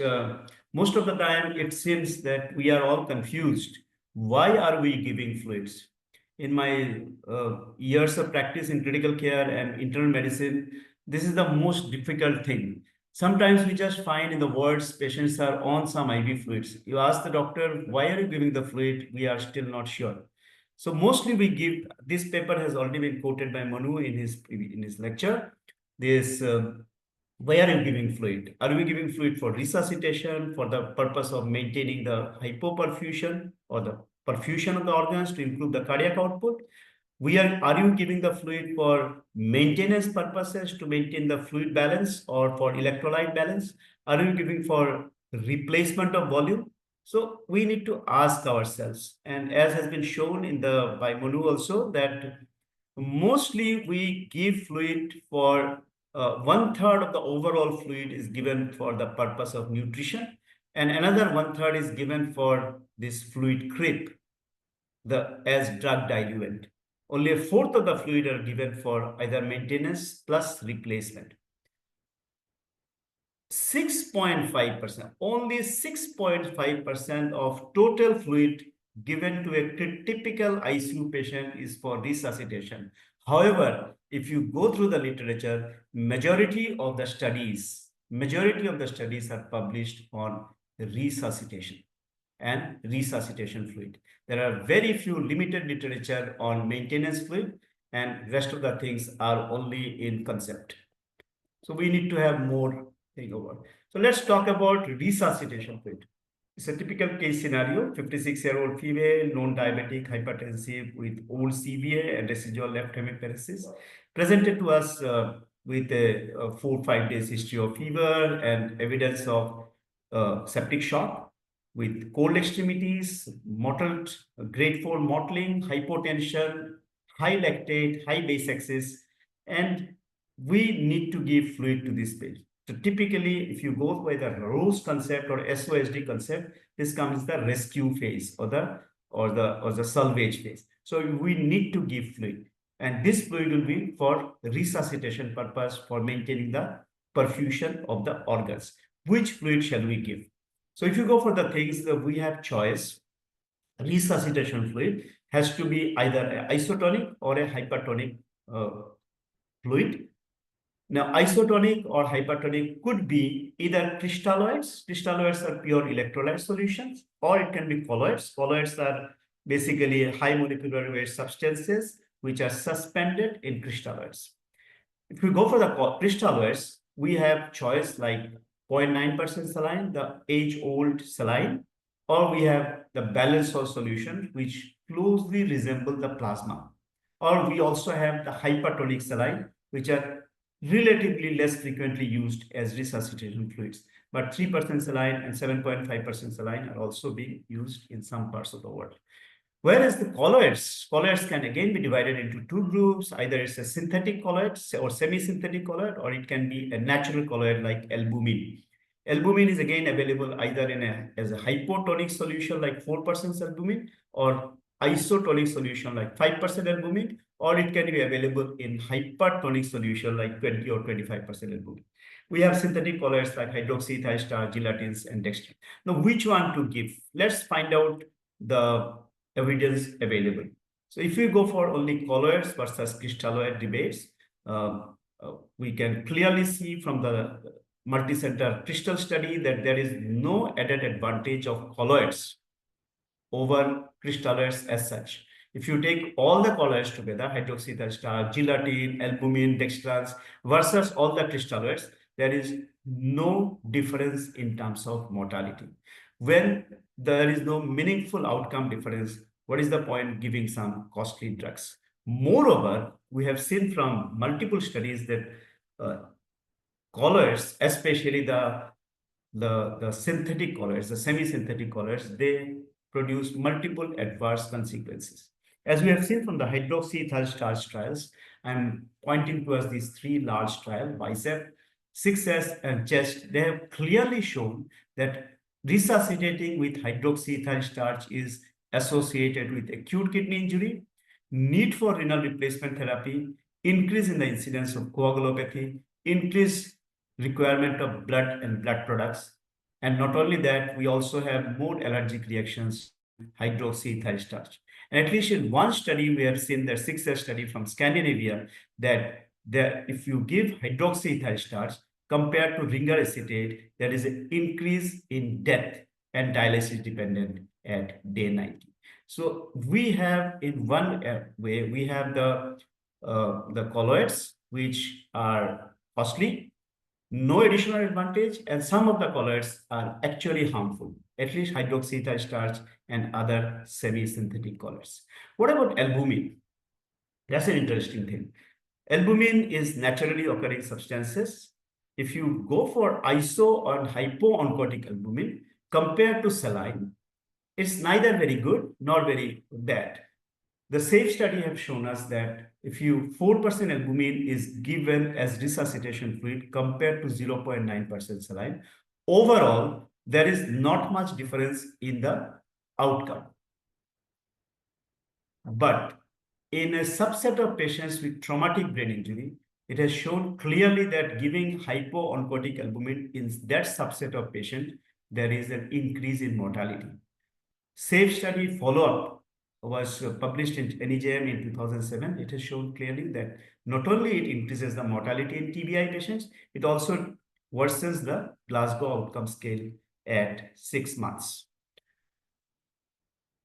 most of the time it seems that we are all confused. Why are we giving fluids? In my years of practice in critical care and internal medicine, this is the most difficult thing. Sometimes we just find in the words patients are on some IV fluids. You ask the doctor, why are you giving the fluid? We are still not sure. So mostly we give, this paper has already been quoted by Manu in his lecture. This why are you giving fluid? Are we giving fluid for resuscitation, for the purpose of maintaining the hypoperfusion or the perfusion of the organs to improve the cardiac output? Are you giving the fluid for maintenance purposes to maintain the fluid balance or for electrolyte balance? Are you giving for replacement of volume? So we need to ask ourselves, and as has been shown by Manu also, that mostly we give fluid for 1/3 of the overall fluid is given for the purpose of nutrition, and another 1/3 is given for this fluid creep, as drug diluent. Only 1/4 of the fluid are given for either maintenance plus replacement. 6.5%, only 6.5% of total fluid given to a typical ICU patient is for resuscitation. However, if you go through the literature, majority of the studies are published on resuscitation and resuscitation fluid. There are very few limited literature on maintenance fluid, and rest of the things are only in concept. So we need to have more thing over. So let's talk about resuscitation fluid. It's a typical case scenario: 56-year-old female, non-diabetic, hypertensive, with old CVA and residual left hemiparesis, presented to us with a 4-5 days history of fever and evidence of septic shock, with cold extremities, mottled, grade 4 mottling, hypotension, high lactate, high base excess, and we need to give fluid to this patient. So typically, if you go by the ROSE concept or SOSD concept, this comes the rescue phase or the salvage phase. So we need to give fluid, and this fluid will be for resuscitation purpose, for maintaining the perfusion of the organs. Which fluid shall we give? So if you go for the things that we have choice, resuscitation fluid has to be either an isotonic or a hypertonic fluid. Now, isotonic or hypertonic could be either crystalloids. Crystalloids are pure electrolyte solutions, or it can be colloids. Colloids are basically high molecular weight substances which are suspended in crystalloids. If we go for the crystalloids, we have choice like 0.9% saline, the age-old saline, or we have the balanced salt solution, which closely resemble the plasma. Or we also have the hypertonic saline, which are relatively less frequently used as resuscitation fluids. But 3% saline and 7.5% saline are also being used in some parts of the world. Whereas the colloids can again be divided into two groups. Either it's a synthetic colloid or semi-synthetic colloid, or it can be a natural colloid like albumin. Albumin is again available either as a hypotonic solution like 4% albumin, or isotonic solution like 5% albumin, or it can be available in hypertonic solution like 20 or 25% albumin. We have synthetic colloids like hydroxyethyl starch, gelatins, and dextrin. Now, which one to give? Let's find out the evidence available. So if we go for only colloids versus crystalloid debates, we can clearly see from the multi-center crystal study that there is no added advantage of colloids over crystalloids as such. If you take all the colloids together, hydroxyethyl starch, gelatin, albumin, dextrans versus all the crystalloids, there is no difference in terms of mortality. When there is no meaningful outcome difference, what is the point giving some costly drugs? Moreover, we have seen from multiple studies that colloids, especially the synthetic colloids, the semi-synthetic colloids, they produce multiple adverse consequences. As we have seen from the hydroxyethyl starch trials, I'm pointing towards these three large trials, BICEP, 6S, and CHEST. They have clearly shown that resuscitating with hydroxyethyl starch is associated with acute kidney injury, need for renal replacement therapy, increase in the incidence of coagulopathy, increase requirement of blood and blood products. And not only that, we also have more allergic reactions to hydroxyethyl starch. And at least in one study, we have seen the 6S study from Scandinavia that if you give hydroxyethyl starch compared to ringer acetate, there is an increase in death and dialysis dependent at day 90. So we have in one way, we have the colloids, which are costly, no additional advantage, and some of the colloids are actually harmful, at least hydroxyethyl starch and other semi-synthetic colloids. What about albumin? That's an interesting thing. Albumin is naturally occurring substances. If you go for iso or hypo-oncotic albumin compared to saline, it's neither very good nor very bad. The SAFE study have shown us that if 4% albumin is given as resuscitation fluid compared to 0.9% saline, overall, there is not much difference in the outcome. But in a subset of patients with traumatic brain injury, it has shown clearly that giving hypo-oncotic albumin in that subset of patients, there is an increase in mortality. SAFE study follow-up was published in NEJM in 2007. It has shown clearly that not only it increases the mortality in TBI patients, it also worsens the Glasgow outcome scale at 6 months.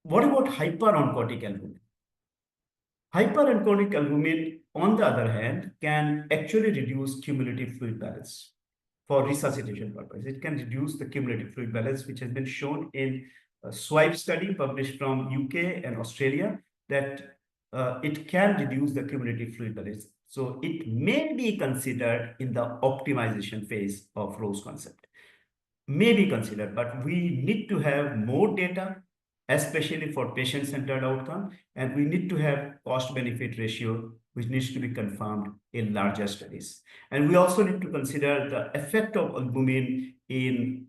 What about hyper-oncotic albumin? Hyper-oncotic albumin, on the other hand, can actually reduce cumulative fluid balance for resuscitation purpose. It can reduce the cumulative fluid balance, which has been shown in a SWIPE study published from UK and Australia, that it can reduce the cumulative fluid balance. So it may be considered in the optimization phase of Rose concept. May be considered, but we need to have more data, especially for patient-centered outcome, and we need to have cost-benefit ratio, which needs to be confirmed in larger studies. And we also need to consider the effect of albumin and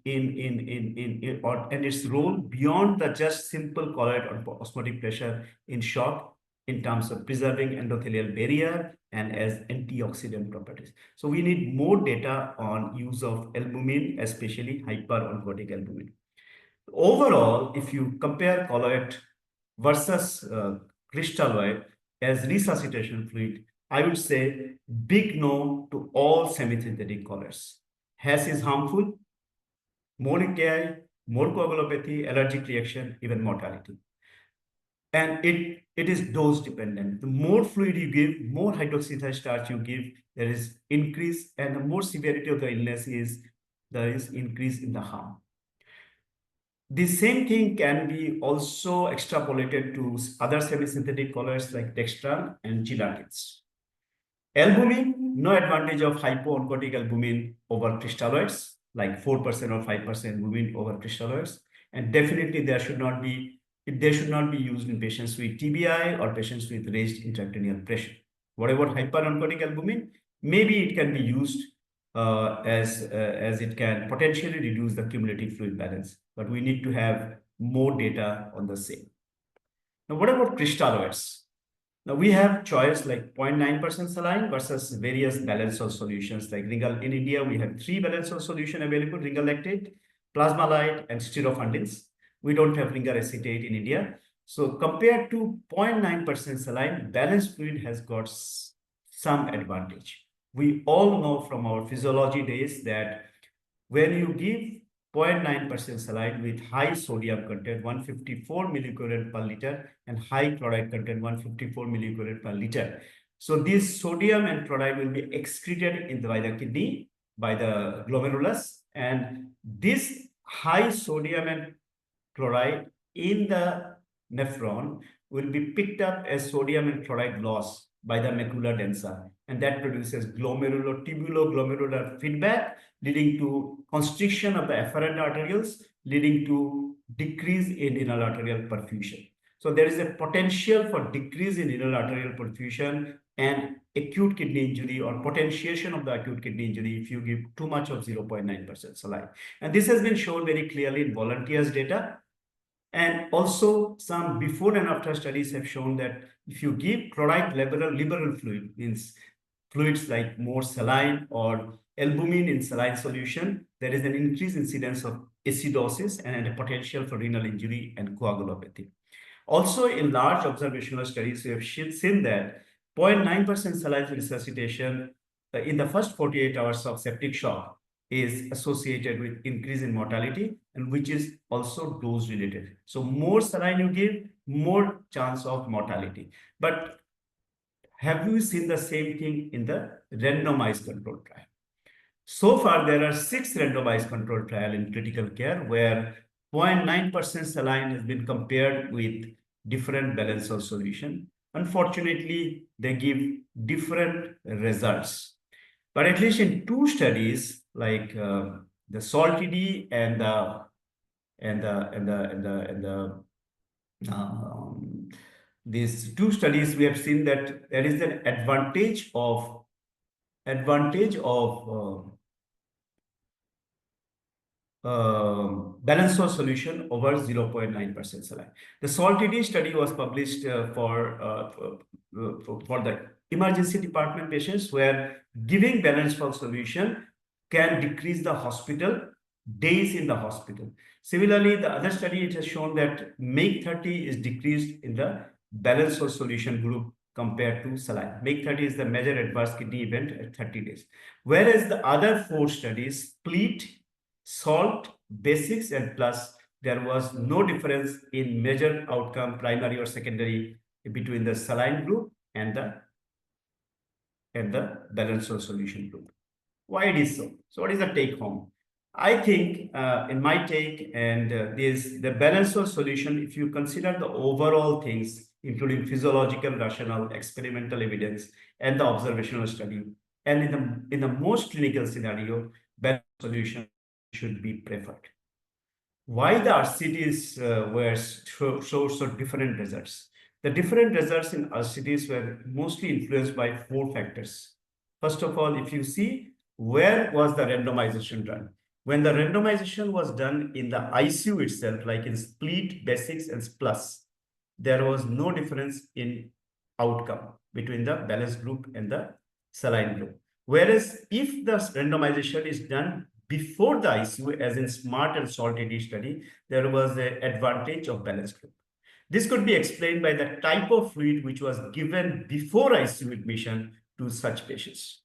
its role beyond the just simple colloid or osmotic pressure in shock in terms of preserving endothelial barrier and as antioxidant properties. So we need more data on use of albumin, especially hyper-oncotic albumin. Overall, if you compare colloid versus crystalloid as resuscitation fluid, I would say big no to all semi-synthetic colloids. HAS is harmful, more AKI, more coagulopathy, allergic reaction, even mortality. and it is dose dependent. The more fluid you give, more hydroxyethyl starch you give, there is increase, and the more severity of the illness is, there is increase in the harm. The same thing can be also extrapolated to other semi-synthetic colloids like dextran and gelatins. Albumin, no advantage of hypooncotic albumin over crystalloids, like 4% or 5% albumin over crystalloids. And definitely they should not be used in patients with TBI or patients with raised intracranial pressure. What about hyperoncotic albumin? Maybe it can be used as it can potentially reduce the cumulative fluid balance, but we need to have more data on the same. Now, what about crystalloids? Now we have choice like 0.9% saline versus various balanced salt solutions like Ringal. In India, we have 3 balanced salt solution available: Ringal lactate, plasmalite, and styrofundins. We don't have Ringal acetate in India. So compared to 0.9% saline, balanced fluid has got some advantage. We all know from our physiology days that when you give 0.9% saline with high sodium content, 154 millicurrent per liter, and high chloride content, 154 millicurrent per liter. So this sodium and chloride will be excreted by the kidney, by the glomerulus, and this high sodium and chloride in the nephron will be picked up as sodium and chloride loss by the macula densa, and that produces tubulo-glomerular feedback, leading to constriction of the afferent arterioles, leading to decrease in renal arterial perfusion. So there is a potential for decrease in renal arterial perfusion and acute kidney injury or potentiation of the acute kidney injury if you give too much of 0.9% saline. And this has been shown very clearly in volunteers data. And also some before and after studies have shown that if you give chloride liberal fluid, means fluids like more saline or albumin in saline solution, there is an increased incidence of acidosis and a potential for renal injury and coagulopathy. Also, in large observational studies, we have seen that 0.9% saline resuscitation in the first 48 hours of septic shock is associated with increase in mortality, and which is also dose related. So more saline you give, more chance of mortality. But have you seen the same thing in the randomized control trial? So far, there are 6 randomized control trials in critical care where 0.9% saline has been compared with different balanced salt solution. Unfortunately, they give different results. But at least in 2 studies, like the SALT-TD and these 2 studies, we have seen that there is an advantage of balanced salt solution over 0.9% saline. The SALT-TD study was published for the emergency department patients, where giving balanced salt solution can decrease the hospital days in the hospital. Similarly, the other study, it has shown that MAKE-30 is decreased in the balanced salt solution group compared to saline. MAKE-30 is the major adverse kidney event at 30 days. Whereas the other 4 studies, SPLEET, SALT, BASICS, and PLUS, there was no difference in measured outcome, primary or secondary, between the saline group and the balanced salt solution group. Why it is so? So what is the take home? I think in my take, and the balanced salt solution, if you consider the overall things, including physiological rationale, experimental evidence, and the observational study, and in the most clinical scenario, balanced solution should be preferred. Why the RCTs show so different results? The different results in RCTs were mostly influenced by 4 factors. First of all, if you see, where was the randomization done? When the randomization was done in the ICU itself, like in SPLEET, BASICS, and PLUS, there was no difference in outcome between the balanced group and the saline group. Whereas if the randomization is done before the ICU, as in SMART and SALT-TD study, there was an advantage of balanced group. This could be explained by the type of fluid which was given before ICU admission to such patients.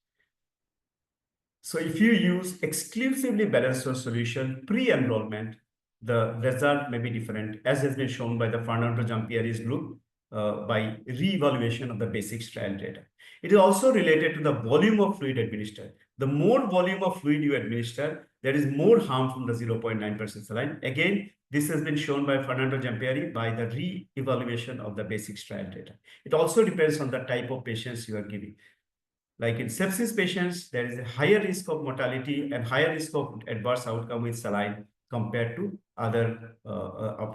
So if you use exclusively balanced salt solution pre-enrollment, the result may be different, as has been shown by the Fernando Giampieri's group by re-evaluation of the basic trial data. It is also related to the volume of fluid administered. The more volume of fluid you administer, there is more harm from the 0.9% saline. Again, this has been shown by Fernando Giampieri by the re-evaluation of the basic trial data. It also depends on the type of patients you are giving. Like in sepsis patients, there is a higher risk of mortality and higher risk of adverse outcome with saline compared to other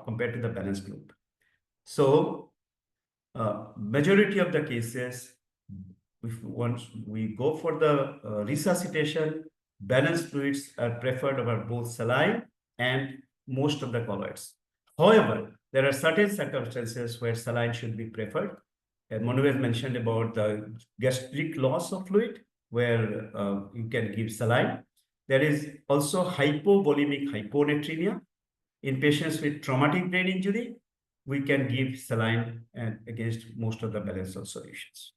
compared to the balanced group. So majority of the cases, if once we go for the resuscitation, balanced fluids are preferred over both saline and most of the colloids. However, there are certain circumstances where saline should be preferred. And Manu has mentioned about the gastric loss of fluid, where you can give saline. There is also hypovolemic hyponatremia. In patients with traumatic brain injury, we can give saline and against most of the balanced salt solutions.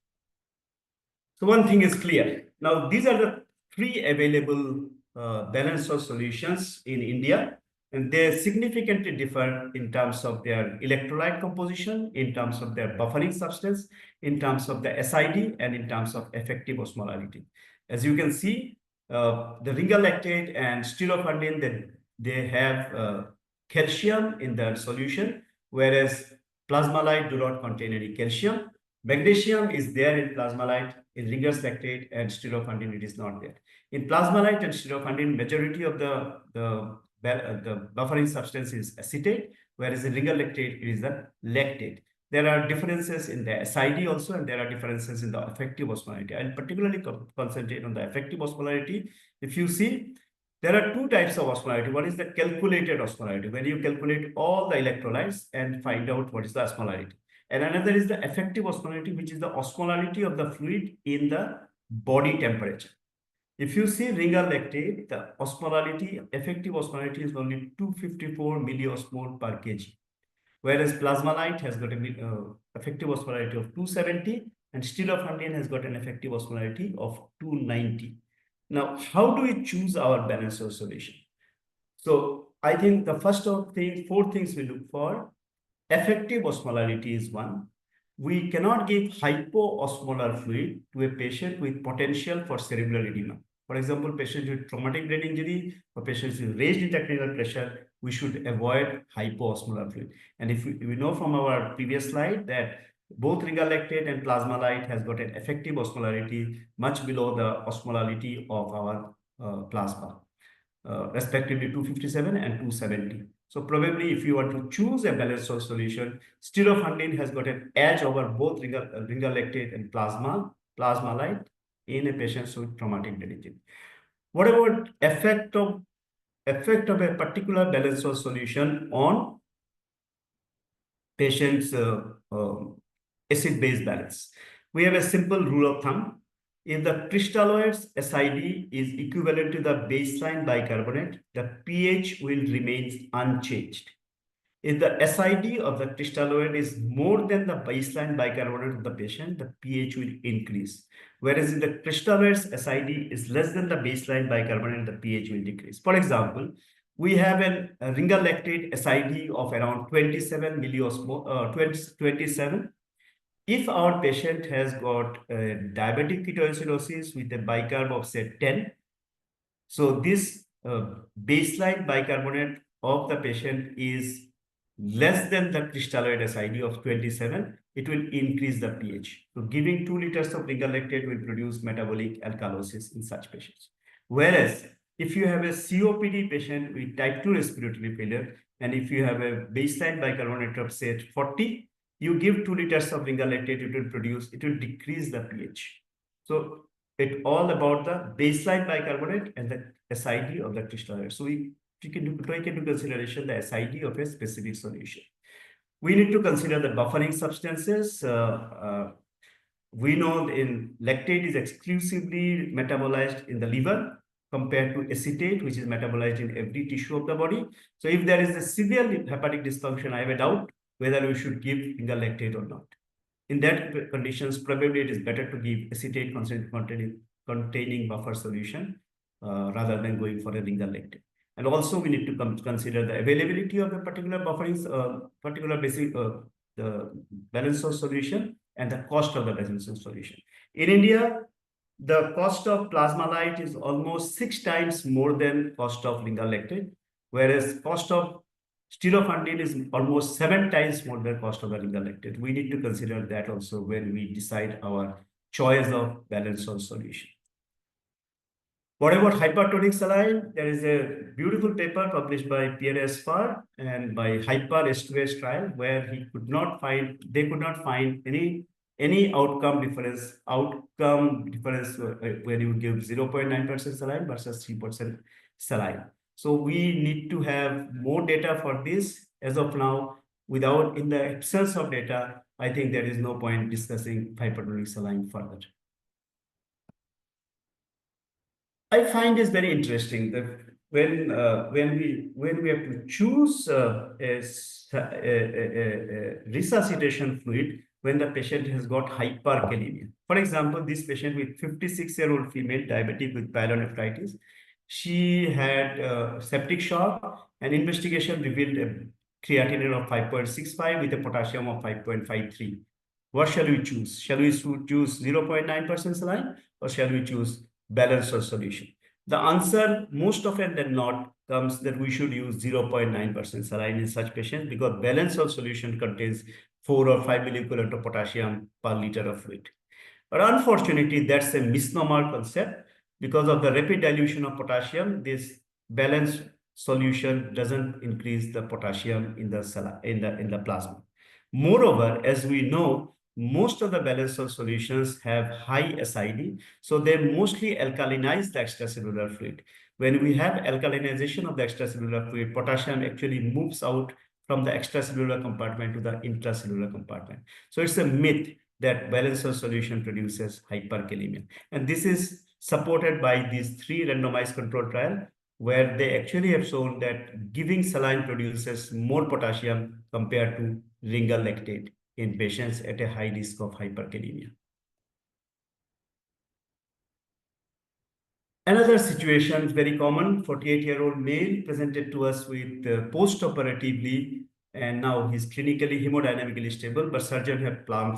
So one thing is clear. Now, these are the three available balanced salt solutions in India, and they significantly differ in terms of their electrolyte composition, in terms of their buffering substance, in terms of the SID, and in terms of effective osmolarity. As you can see, the ringa lactate and styrofundin, they have calcium in their solution, whereas plasmalite do not contain any calcium. Magnesium is there in plasmalite, in ringer's lactate, and styrofundin it is not there. In plasmalite and styrofundin, majority of the buffering substance is acetate, whereas in ringer lactate it is the lactate. There are differences in the SID also, and there are differences in the effective osmolarity. I'll particularly concentrate on the effective osmolarity. If you see, there are two types of osmolarity. One is the calculated osmolarity, when you calculate all the electrolytes and find out what is the osmolarity. And another is the effective osmolarity, which is the osmolarity of the fluid in the body temperature. If you see ringer lactate, the osmolarity, effective osmolarity is only 254 milliosmol per kg. Whereas plasmalite has got an effective osmolarity of 270 and styrofundin has got an effective osmolarity of 290. Now, how do we choose our balanced salt solution? So I think the first of things, four things we look for. Effective osmolarity is one. We cannot give hypoosmolar fluid to a patient with potential for cerebral edema. For example, patients with traumatic brain injury or patients with raised intracranial pressure, we should avoid hypoosmolar fluid. And if we know from our previous slide that both ringer lactate and plasmalite has got an effective osmolarity much below the osmolarity of our plasma, respectively 257 and 270. So probably if you want to choose a balanced salt solution, styrofundin has got an edge over both ringer lactate and plasmalite in a patient with traumatic brain injury. What about effect of a particular balanced salt solution on patients' acid-base balance? We have a simple rule of thumb. If the crystalloid's SID is equivalent to the baseline bicarbonate, the pH will remain unchanged. If the SID of the crystalloid is more than the baseline bicarbonate of the patient, the pH will increase. Whereas if the crystalloid's SID is less than the baseline bicarbonate, the pH will decrease. For example, we have a ringer lactate SID of around 27 milliosmol, 27. If our patient has got diabetic ketoacidosis with a bicarb of say 10, so this baseline bicarbonate of the patient is less than the crystalloid SID of 27, it will increase the pH. So giving 2 liters of ringer lactate will produce metabolic alkalosis in such patients. Whereas if you have a COPD patient with type 2 respiratory failure, and if you have a baseline bicarbonate of say 40, you give 2 liters of ringer lactate, it will decrease the pH. So it's all about the baseline bicarbonate and the SID of the crystalloid. So we can take into consideration the SID of a specific solution. We need to consider the buffering substances. We know in lactate is exclusively metabolized in the liver compared to acetate, which is metabolized in every tissue of the body. So if there is a severe hepatic dysfunction, I have a doubt whether we should give ringer lactate or not. In that conditions, probably it is better to give acetate containing buffer solution rather than going for a ringer lactate. And also we need to consider the availability of the particular bufferings, particular basic the balance of solution and the cost of the balance of solution. In India, the cost of plasmalite is almost 6 times more than cost of lingal lactate, whereas cost of sterophundine is almost 7 times more than cost of the lingal lactate. We need to consider that also when we decide our choice of balance of solution. What about hypertonic saline? There is a beautiful paper published by Pierre Espar and by Hyper S2S trial where they could not find any outcome difference when you give 0.9% saline versus 3% saline. So we need to have more data for this. As of now, in the absence of data, I think there is no point discussing hypertonic saline further. I find this very interesting that when we have to choose a resuscitation fluid when the patient has got hyperkalemia. For example, this patient with 56-year-old female diabetic with pyelonephritis, she had septic shock, and investigation revealed a creatinine of 5.65 with a potassium of 5.53. What shall we choose? Shall we choose 0.9% saline or shall we choose balance of solution? The answer most often than not comes that we should use 0.9% saline in such patients because balance of solution contains 4 or 5 milliequivalent of potassium per liter of fluid. But unfortunately, that's a misnomer concept. Because of the rapid dilution of potassium, this balanced solution doesn't increase the potassium in the plasma. Moreover, as we know, most of the balanced salt solutions have high acidity, so they mostly alkalinize the extracellular fluid. When we have alkalinization of the extracellular fluid, potassium actually moves out from the extracellular compartment to the intracellular compartment. So it's a myth that balanced salt solution produces hyperkalemia. And this is supported by these 3 randomized control trials where they actually have shown that giving saline produces more potassium compared to lingal lactate in patients at a high risk of hyperkalemia. Another situation is very common. 48-year-old male presented to us with post-operatively, and now he's clinically hemodynamically stable, but surgeon have planned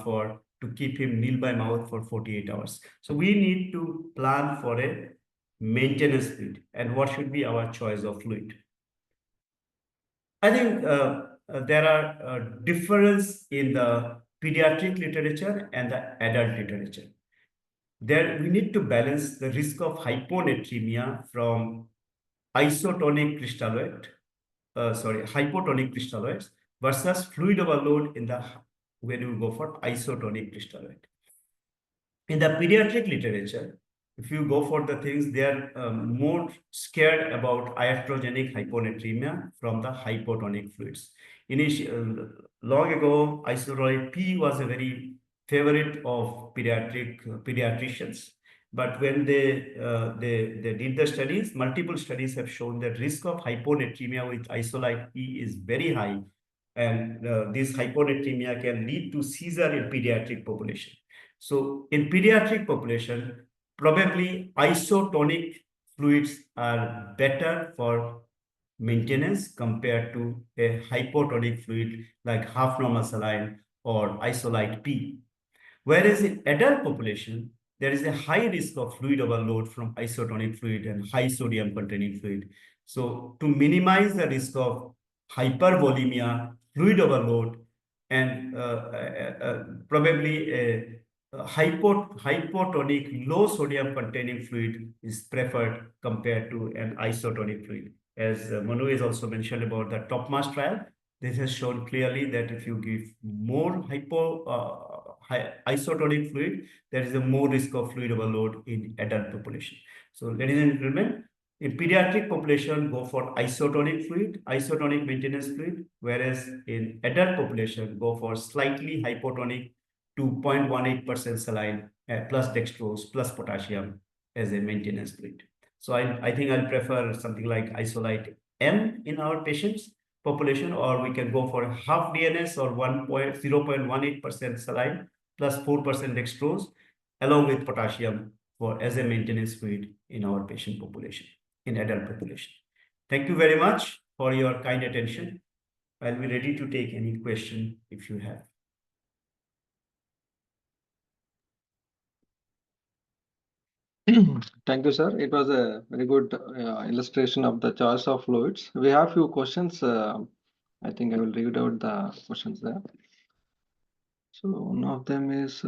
to keep him nil by mouth for 48 hours. So we need to plan for a maintenance fluid, and what should be our choice of fluid? I think there are difference in the pediatric literature and the adult literature. There we need to balance the risk of hyponatremia from hypotonic crystalloids versus fluid overload when you go for isotonic crystalloid. In the pediatric literature, if you go for the things, they are more scared about iatrogenic hyponatremia from the hypotonic fluids. Long ago, isotonic P was a very favorite of pediatricians. But when they did the studies, multiple studies have shown that risk of hyponatremia with isolite P is very high. And this hyponatremia can lead to seizure in pediatric population. So in pediatric population, probably isotonic fluids are better for maintenance compared to a hypotonic fluid like half normal saline or isolite P. Whereas in adult population, there is a high risk of fluid overload from isotonic fluid and high sodium containing fluid. So to minimize the risk of hypervolemia, fluid overload, and probably a hypotonic low sodium containing fluid is preferred compared to an isotonic fluid. As Manu has also mentioned about the topmost trial, this has shown clearly that if you give more isotonic fluid, there is a more risk of fluid overload in adult population. So ladies and gentlemen, in pediatric population, go for isotonic fluid, isotonic maintenance fluid, whereas in adult population, go for slightly hypotonic to 0.18% saline plus dextrose plus potassium as a maintenance fluid. So I think I'll prefer something like isolite M in our patients population, or we can go for half DNS or 0.18% saline plus 4% dextrose along with potassium as a maintenance fluid in our patient population, in adult population. Thank you very much for your kind attention. I'll be ready to take any question if you have. Thank you, sir. It was a very good illustration of the choice of fluids. We have few questions. I think I will read out the questions there. So one of them is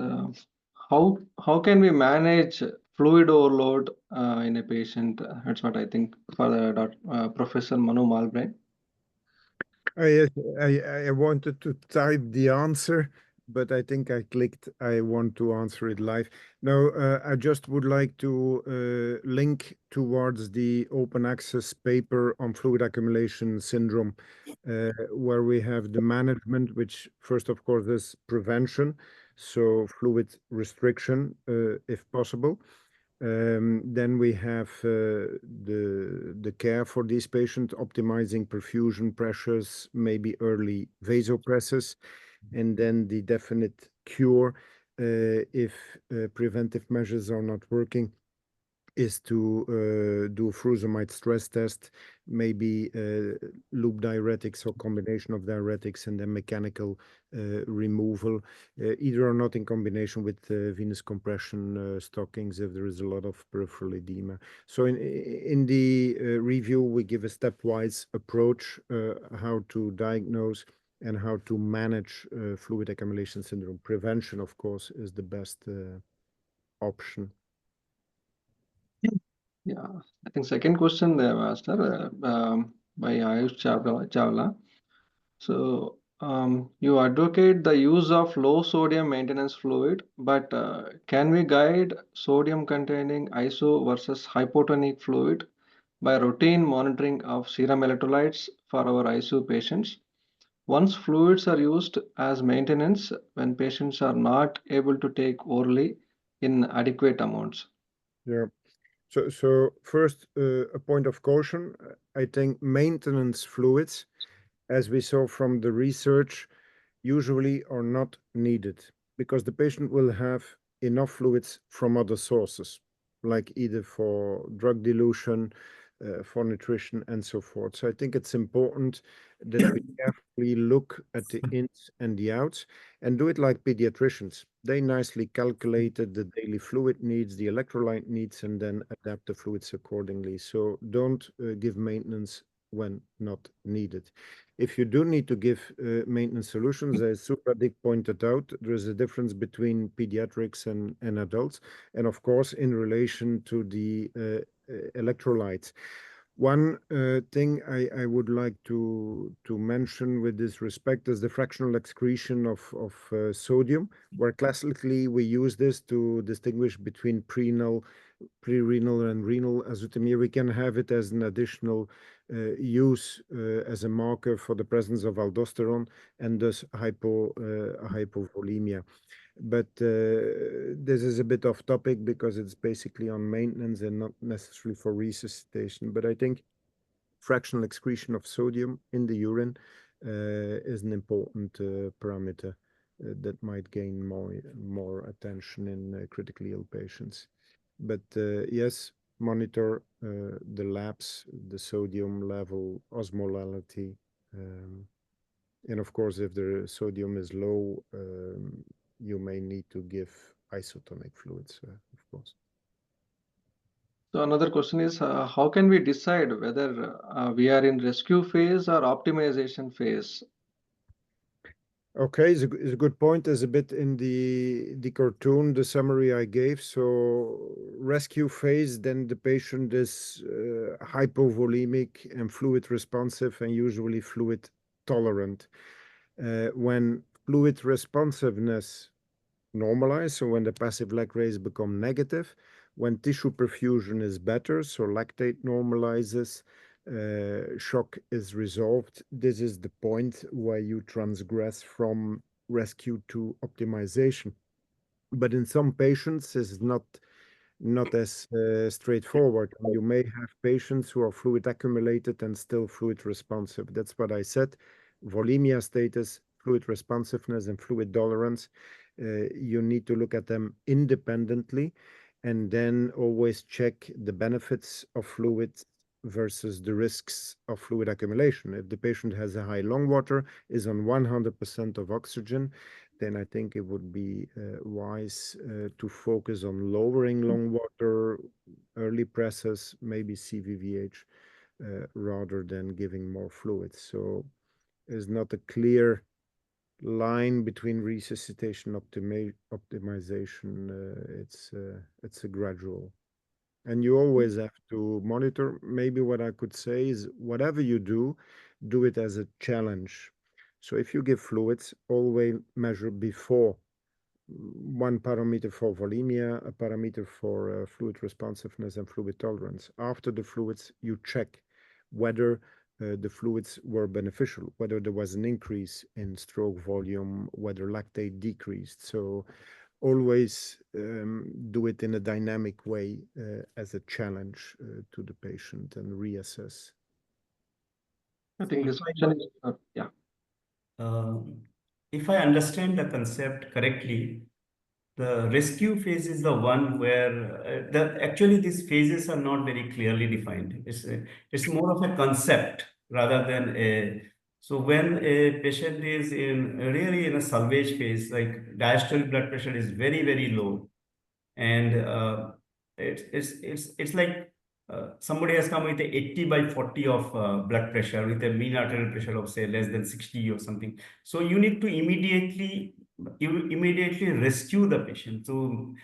how can we manage fluid overload in a patient? That's what I think for the Professor Manu Malbrain. Yes, I wanted to type the answer, but I think I clicked I want to answer it live. Now, I just would like to link towards the open access paper on fluid accumulation syndrome, where we have the management, which first, of course, is prevention, so fluid restriction, if possible. Then we have the care for these patients, optimizing perfusion pressures, maybe early vasopressors, and then the definite cure if preventive measures are not working is to do furosemide stress test, maybe loop diuretics or combination of diuretics and then mechanical removal, either or not in combination with venous compression stockings if there is a lot of peripheral edema. So in the review, we give a stepwise approach how to diagnose and how to manage fluid accumulation syndrome. Prevention, of course, is the best option. Yeah, I think second question there, Master, by Ayush Chawla. So you advocate the use of low sodium maintenance fluid, but can we guide sodium containing iso versus hypotonic fluid by routine monitoring of serum electrolytes for our ICU patients? Once fluids are used as maintenance when patients are not able to take orally in adequate amounts. Yeah. So first, a point of caution. I think maintenance fluids, as we saw from the research, usually are not needed because the patient will have enough fluids from other sources, like either for drug dilution, for nutrition, and so forth. So I think it's important that we carefully look at the ins and the outs and do it like pediatricians. They nicely calculated the daily fluid needs, the electrolyte needs, and then adapt the fluids accordingly. So don't give maintenance when not needed. If you do need to give maintenance solutions, as Supradip pointed out, there is a difference between pediatrics and adults, and of course, in relation to the electrolytes. One thing I would like to mention with this respect is the fractional excretion of sodium, where classically we use this to distinguish between pre-renal and renal azotemia. We can have it as an additional use as a marker for the presence of aldosterone and thus hypovolemia. But this is a bit off topic because it's basically on maintenance and not necessarily for resuscitation. But I think fractional excretion of sodium in the urine is an important parameter that might gain more attention in critically ill patients. But yes, monitor the labs, the sodium level, osmolality. And of course, if the sodium is low, you may need to give isotonic fluids, of course. So another question is how can we decide whether we are in rescue phase or optimization phase? Okay, it's a good point. There's a bit in the cartoon, the summary I gave. So rescue phase, then the patient is hypovolemic and fluid responsive and usually fluid tolerant. When fluid responsiveness normalize, so when the passive lag rays become negative, when tissue perfusion is better, so lactate normalizes, shock is resolved. This is the point where you transgress from rescue to optimization. But in some patients, this is not as straightforward. You may have patients who are fluid accumulated and still fluid responsive. That's what I said. Volemia status, fluid responsiveness, and fluid tolerance. You need to look at them independently and then always check the benefits of fluids versus the risks of fluid accumulation. If the patient has a high lung water, is on 100% of oxygen, then I think it would be wise to focus on lowering lung water, early presses, maybe CVVH, rather than giving more fluids. So there's not a clear line between resuscitation optimization. It's a gradual, and you always have to monitor. Maybe what I could say is whatever you do it as a challenge. So if you give fluids, always measure before one parameter for volemia, a parameter for fluid responsiveness and fluid tolerance. After the fluids, you check whether the fluids were beneficial, whether there was an increase in stroke volume, whether lactate decreased. So always do it in a dynamic way as a challenge to the patient and reassess. I think this question is, yeah. If I understand the concept correctly, the rescue phase is the one where actually these phases are not very clearly defined. It's more of a concept rather than a. So when a patient is really in a salvage phase, like diastolic blood pressure is very low, and it's like somebody has come with a 80/40 of blood pressure with a mean arterial pressure of say less than 60 or something. So you need to immediately rescue the patient to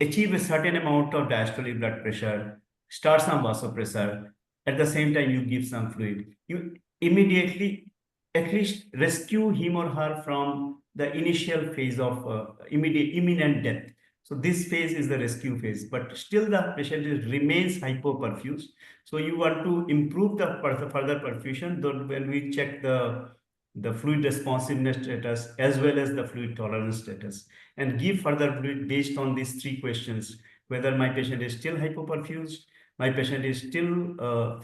achieve a certain amount of diastolic blood pressure, start some vasopressor. At the same time, you give some fluid. You immediately at least rescue him or her from the initial phase of imminent death. So this phase is the rescue phase, but still the patient remains hypoperfused. So you want to improve the further perfusion. When we check the fluid responsiveness status as well as the fluid tolerance status, and give further fluid based on these three questions: whether my patient is still hypoperfused, my patient is still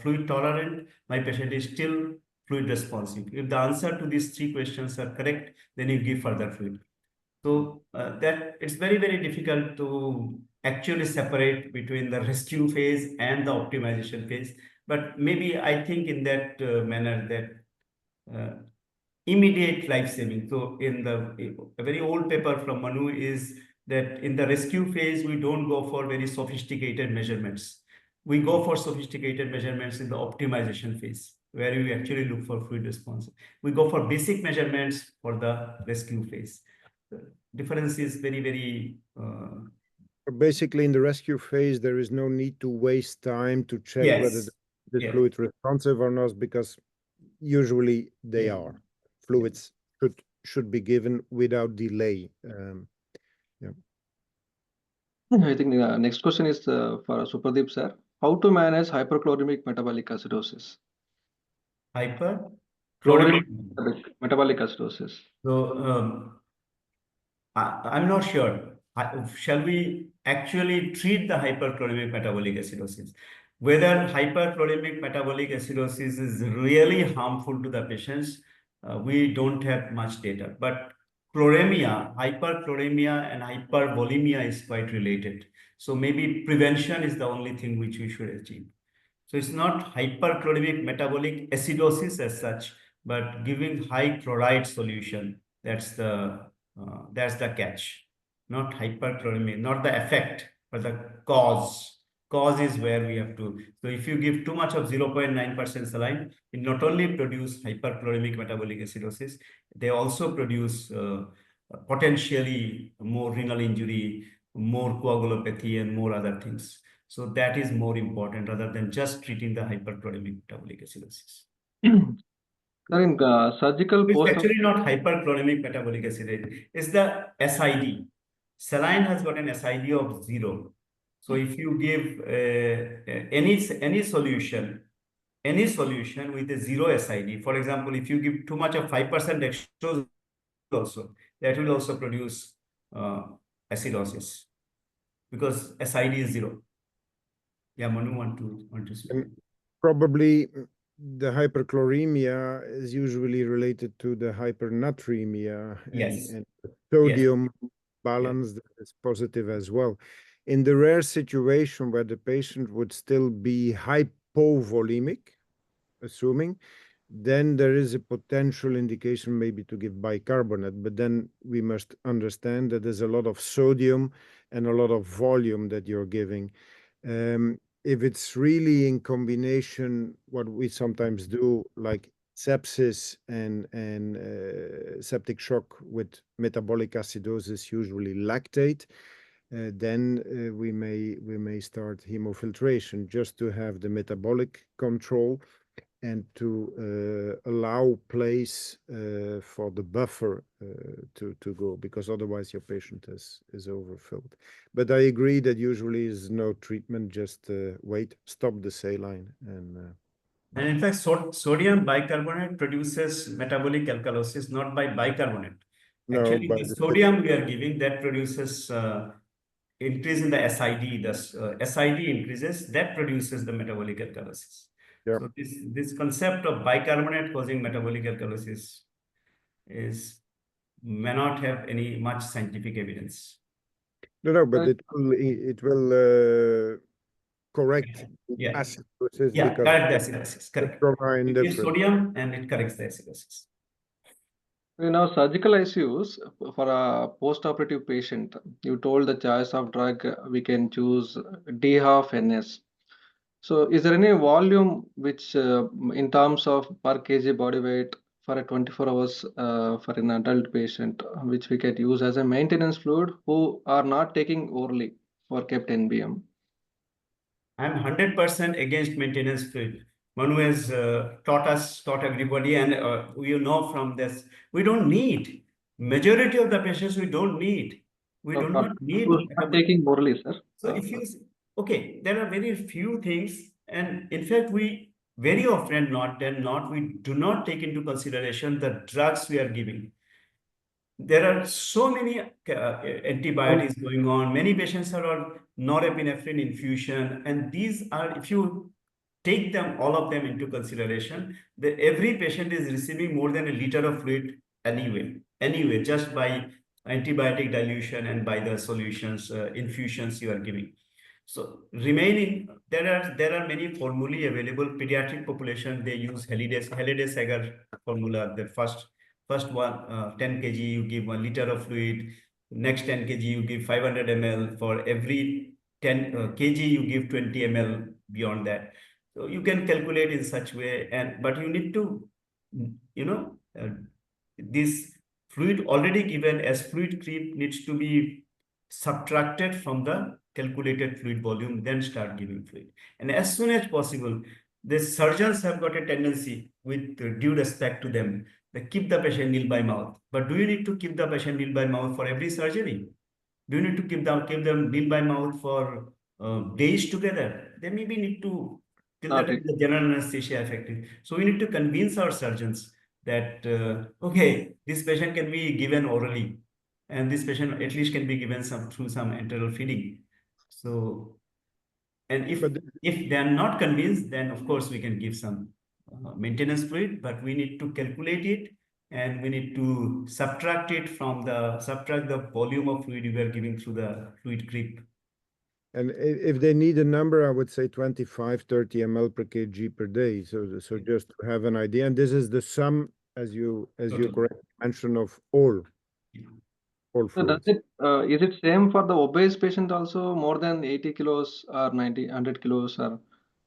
fluid tolerant, my patient is still fluid responsive. If the answer to these three questions are correct, then you give further fluid. So that it's very difficult to actually separate between the rescue phase and the optimization phase. But maybe I think in that manner that immediate life saving. So in a very old paper from Manu is that in the rescue phase, we don't go for very sophisticated measurements. We go for sophisticated measurements in the optimization phase, where we actually look for fluid response. We go for basic measurements for the rescue phase. The difference is very Basically, in the rescue phase, there is no need to waste time to check whether the fluid responsive or not, because usually they are. Fluids should be given without delay. I think the next question is for Supradip sir. How to manage hyperchloremic metabolic acidosis? Hyperchloremic metabolic acidosis. So I'm not sure. Shall we actually treat the hyperchloremic metabolic acidosis? Whether hyperchloremic metabolic acidosis is really harmful to the patients, we don't have much data. But chloremia, hyperchloremia and hypervolemia is quite related. So maybe prevention is the only thing which we should achieve. So it's not hyperchloremic metabolic acidosis as such, but giving high chloride solution. That's the catch. Not hyperchloremic, not the effect, but the cause. Cause is where we have to. So if you give too much of 0.9% saline, it not only produce hyperchloremic metabolic acidosis, they also produce potentially more renal injury, more coagulopathy, and more other things. So that is more important rather than just treating the hyperchloremic metabolic acidosis. Sir, in surgical It's post. actually not hyperchloremic metabolic acidosis. It's the SID. Saline has got an SID of 0. So if you give any solution with a 0 SID, for example, if you give too much of 5% dextrose also, that will also produce acidosis because SID is 0. Yeah, Manu want to speak. And probably the hyperchloremia is usually related to the hypernatremia and sodium balance that is positive as well. In the rare situation where the patient would still be hypovolemic, assuming, then there is a potential indication maybe to give bicarbonate, but then we must understand that there's a lot of sodium and a lot of volume that you're giving. If it's really in combination, what we sometimes do, like sepsis and septic shock with metabolic acidosis, usually lactate, then we may start hemofiltration just to have the metabolic control and to allow place for the buffer to go, because otherwise your patient is overfilled. But I agree that usually is no treatment, just wait, stop the saline, and in fact, sodium bicarbonate produces metabolic alkalosis, not by bicarbonate. no, Actually, by the the sodium we are giving that produces increase in the SID. The SID increases, that produces the metabolic alkalosis. yeah. So this concept of bicarbonate causing metabolic alkalosis may not have any much scientific evidence. No, but Uh, it will correct Yeah. acidosis Yeah, because correct the acidosis, the correct. chlorine It is difference. sodium and it corrects the acidosis. In our surgical ICUs, for a post-operative patient, you told the choice of drug, we can choose D half NS. So is there any volume which, in terms of per kg body weight for a 24 hours for an adult patient, which we can use as a maintenance fluid who are not taking orally for kept NBM? I'm 100% against maintenance fluid. Manu has taught everybody, and you know from this, we don't need. Majority of the patients we don't need. We do not Who's need. not taking orally, sir? So if you, okay, there are very few things, and in fact, we very often we do not take into consideration the drugs we are giving. There are so many antibiotics going on. Many patients are on norepinephrine infusion, and these are, if you take them, all of them into consideration, every patient is receiving more than a liter of fluid anyway, just by antibiotic dilution and by the solutions, infusions you are giving. So remaining, there are many formulae available. Pediatric population, they use Halliday-Sager formula. The first one, 10 kg, you give 1 liter of fluid. Next 10 kg, you give 500 ml. For every 10 kg, you give 20 ml beyond that. So you can calculate in such way, but you need to, this fluid already given as fluid creep needs to be subtracted from the calculated fluid volume, then start giving fluid. And as soon as possible, the surgeons have got a tendency, with due respect to them, they keep the patient nil by mouth. But do you need to keep the patient nil by mouth for every surgery? Do you need to keep them nil by mouth for days together? They maybe need to, till the time the general anesthesia effective. So we need to convince our surgeons that, okay, this patient can be given orally, and this patient at least can be given through some enteral feeding. So, and if they are not convinced, then of course we can give some maintenance fluid, but we need to calculate it, and we need to subtract the volume of fluid we are giving through the fluid creep. And if they need a number, I would say 25, 30 ml per kg per day. So just to have an idea, and this is the sum, as you correctly mentioned, of all So does fluids. is it same for the obese patient also, more than 80 kilos or 90, 100 kilos, or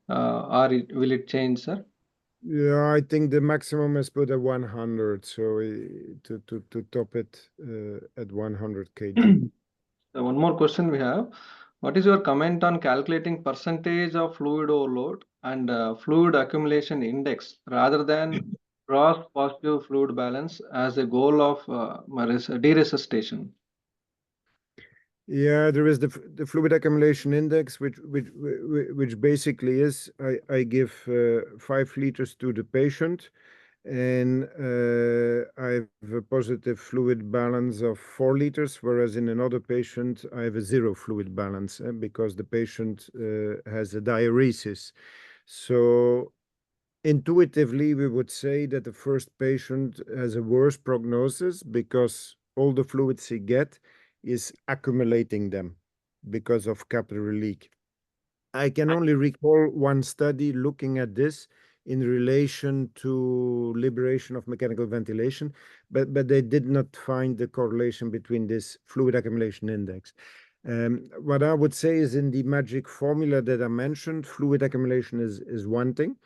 will it change, sir? Yeah, I think the maximum is put at 100. So to top it at 100 kg. So one more question we have. What is your comment on calculating percentage of fluid overload and fluid accumulation index rather than gross positive fluid balance as a goal of deresuscitation? Yeah, there is the fluid accumulation index, which basically is I give 5 liters to the patient, and I have a positive fluid balance of 4 liters, whereas in another patient I have a 0 fluid balance because the patient has a diuresis. So intuitively, we would say that the first patient has a worse prognosis because all the fluids he get is accumulating them because of capillary leak. I can only recall one study looking at this in relation to liberation of mechanical ventilation, but they did not find the correlation between this fluid accumulation index. What I would say is in the magic formula that I mentioned, fluid accumulation is one thing,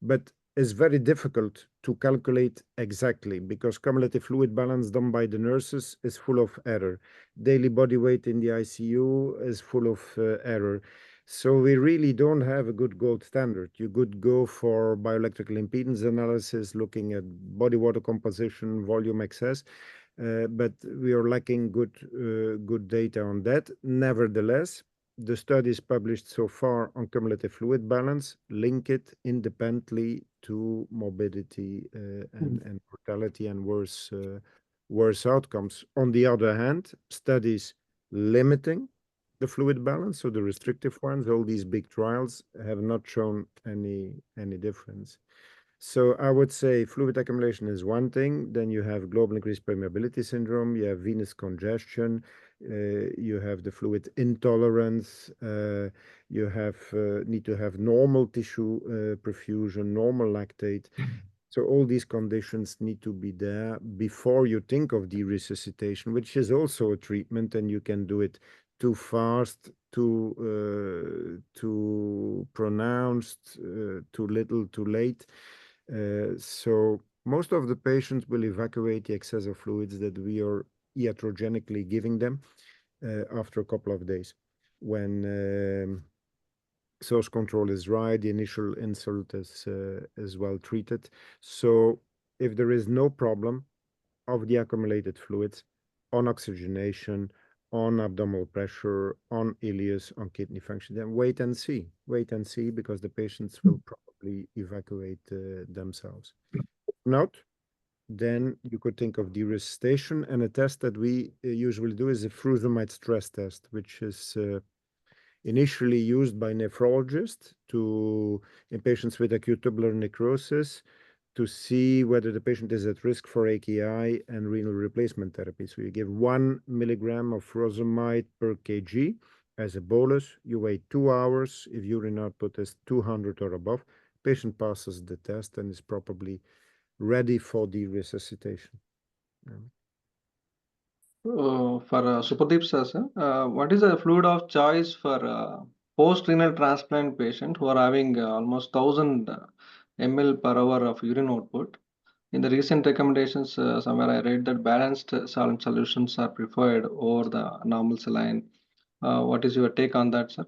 but it's very difficult to calculate exactly because cumulative fluid balance done by the nurses is full of error. Daily body weight in the ICU is full of error. So we really don't have a good gold standard. You could go for bioelectrical impedance analysis, looking at body water composition, volume excess, but we are lacking good data on that. Nevertheless, the studies published so far on cumulative fluid balance link it independently to morbidity and mortality and worse outcomes. On the other hand, studies limiting the fluid balance, so the restrictive ones, all these big trials have not shown any difference. So I would say fluid accumulation is one thing. Then you have global increased permeability syndrome, you have venous congestion, you have the fluid intolerance, you have need to have normal tissue perfusion, normal lactate. So all these conditions need to be there before you think of de-resuscitation, which is also a treatment, and you can do it too fast, too pronounced, too little, too late. So most of the patients will evacuate the excess of fluids that we are iatrogenically giving them after a couple of days. When source control is right, the initial insult is well treated. So if there is no problem of the accumulated fluids on oxygenation, on abdominal pressure, on ileus, on kidney function, then wait and see. Wait and see, because the patients will probably evacuate themselves. If not, then you could think of de-resuscitation, and a test that we usually do is a frusemide stress test, which is initially used by nephrologists in patients with acute tubular necrosis to see whether the patient is at risk for AKI and renal replacement therapy. So you give 1 milligram of furosemide per kg as a bolus. You wait 2 hours. If urine output is 200 or above, patient passes the test and is probably ready for the resuscitation. For Supradip sir, what is the fluid of choice for post-renal transplant patient who are having almost 1000 ml per hour of urine output? In the recent recommendations, somewhere I read that balanced solvent solutions are preferred over the normal saline. What is your take on that, sir?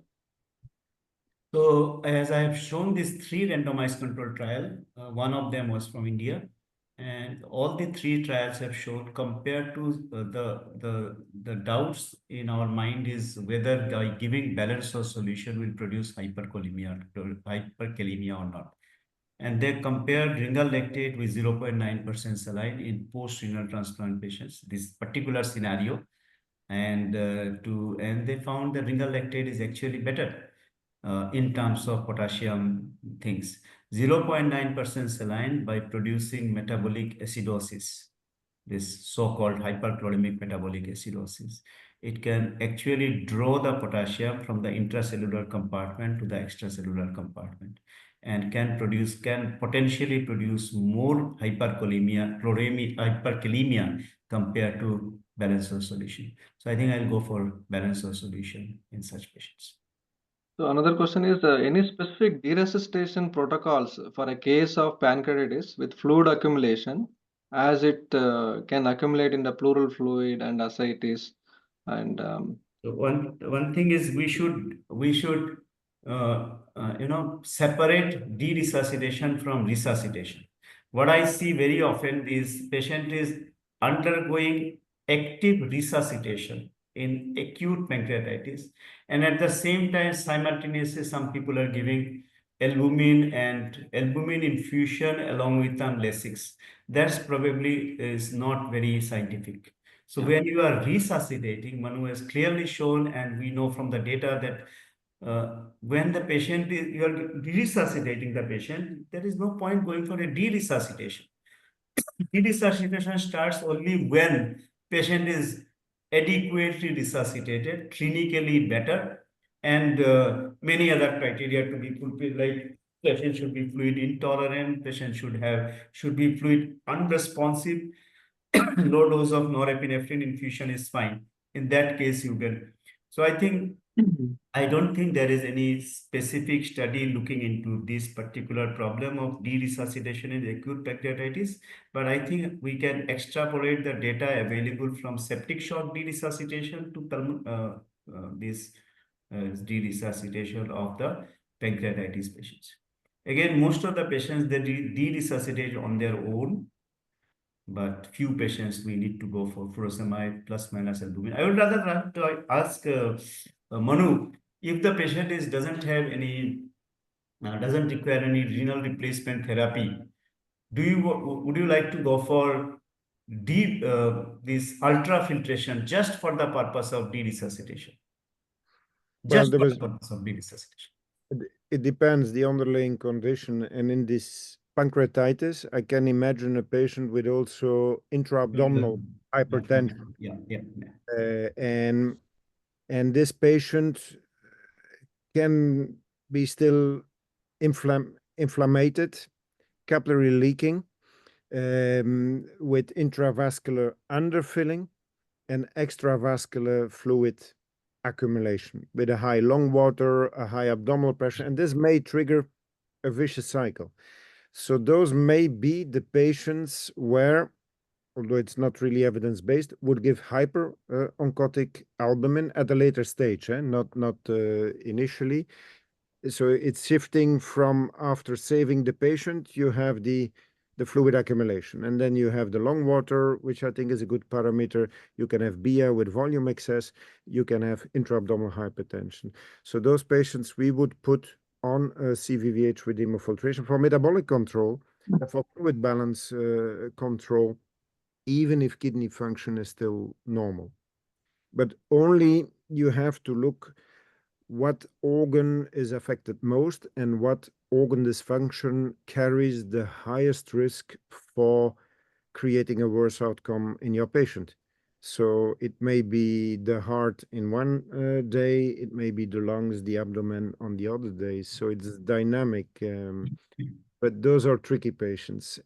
So as I have shown these 3 randomized control trial, one of them was from India, and all the 3 trials have shown, compared to the doubts in our mind is whether by giving balanced source solution will produce hyperkalemia or not. And they compared renal lactate with 0.9% saline in post-renal transplant patients, this particular scenario, and they found that renal lactate is actually better in terms of potassium things. 0.9% saline by producing metabolic acidosis, this so-called hyperchloremic metabolic acidosis. It can actually draw the potassium from the intracellular compartment to the extracellular compartment, and can potentially produce more hyperkalemia compared to balanced source solution. So I think I'll go for balanced source solution in such patients. So another question is, any specific deresuscitation protocols for a case of pancreatitis with fluid accumulation, as it can accumulate in the pleural fluid and ascites? And So one thing is we should separate de-resuscitation from resuscitation. What I see very often is patient is undergoing active resuscitation in acute pancreatitis, and at the same time simultaneously some people are giving albumin infusion along with Lasix. That's probably is not very scientific. So when you are resuscitating, Manu has clearly shown, and we know from the data that when the patient is, you are resuscitating the patient, there is no point going for a de-resuscitation. De-resuscitation starts only when patient is adequately resuscitated, clinically better, and many other criteria to be fulfilled, like patient should be fluid intolerant, patient should be fluid unresponsive, low dose of norepinephrine infusion is fine. In that case, you can. So I don't think there is any specific study looking into this particular problem of de-resuscitation in acute pancreatitis, but I think we can extrapolate the data available from septic shock de-resuscitation to this de-resuscitation of the pancreatitis patients. Again, most of the patients, they de-resuscitate on their own, but few patients we need to go for furosemide plus minus albumin. I would rather like to ask Manu, if the patient doesn't have any, doesn't require any renal replacement therapy, would you like to go for this ultrafiltration just for the purpose of de-resuscitation? Well, Just there for was the purpose of de-resuscitation. it depends the underlying condition, and in this pancreatitis, I can imagine a patient with also intra-abdominal hypertension, Yeah. and this patient can be still inflamed, capillary leaking, with intravascular underfilling and extravascular fluid accumulation with a high lung water, a high abdominal pressure, and this may trigger a vicious cycle. So those may be the patients where, although it's not really evidence-based, would give hyper oncotic albumin at a later stage, not initially. So it's shifting from after saving the patient, you have the fluid accumulation, and then you have the lung water, which I think is a good parameter. You can have BIA with volume excess. You can have intra-abdominal hypertension. So those patients we would put on CVVH with hemofiltration for metabolic control, for fluid balance control, even if kidney function is still normal. But only you have to look what organ is affected most and what organ dysfunction carries the highest risk for creating a worse outcome in your patient. So it may be the heart in one day, it may be the lungs, the abdomen on the other days. So it's dynamic. But those are tricky patients.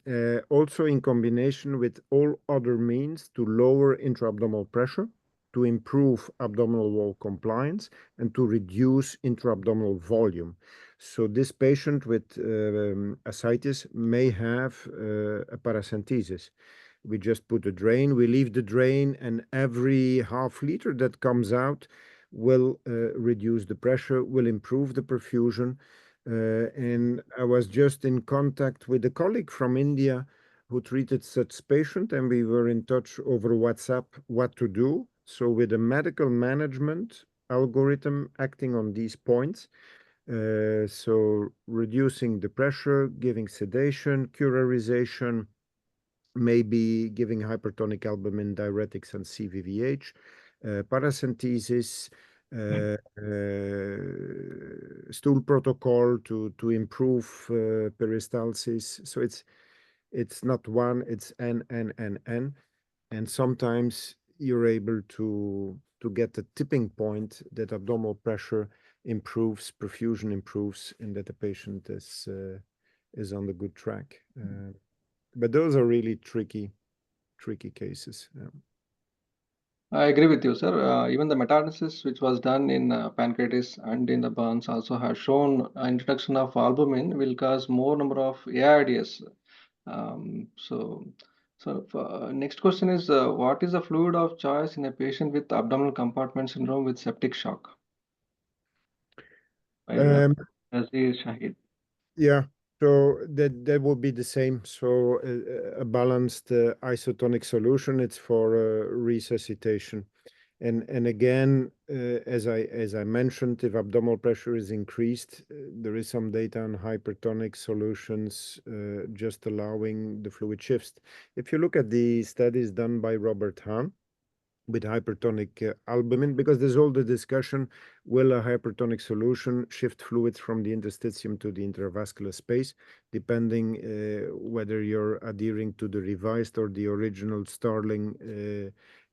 Also in combination with all other means to lower intra-abdominal pressure, to improve abdominal wall compliance, and to reduce intra-abdominal volume. So this patient with ascites may have a paracentesis. We just put a drain, we leave the drain, and every half liter that comes out will reduce the pressure, will improve the perfusion. And I was just in contact with a colleague from India who treated such patient, and we were in touch over WhatsApp what to do. So with a medical management algorithm acting on these points, so reducing the pressure, giving sedation, curarization, maybe giving hypertonic albumin diuretics and CVVH, paracentesis, stool protocol to improve peristalsis. So it's not one, it's N, and sometimes you're able to get the tipping point that abdominal pressure improves, perfusion improves, and that the patient is on the good track. But those are really tricky cases. Yeah. I agree with you, sir. Even the meta-analysis which was done in pancreatitis and in the burns also has shown introduction of albumin will cause more number of AIDS. Next question is, what is the fluid of choice in a patient with abdominal compartment syndrome with septic shock? Shahid. Yeah, so that will be the same. So a balanced isotonic solution. It's for resuscitation, and again, as I mentioned, if abdominal pressure is increased, there is some data on hypertonic solutions, just allowing the fluid shifts. If you look at the studies done by Robert Hahn, with hypertonic albumin, because there's all the discussion, will a hypertonic solution shift fluids from the interstitium to the intravascular space, depending whether you're adhering to the revised or the original Starling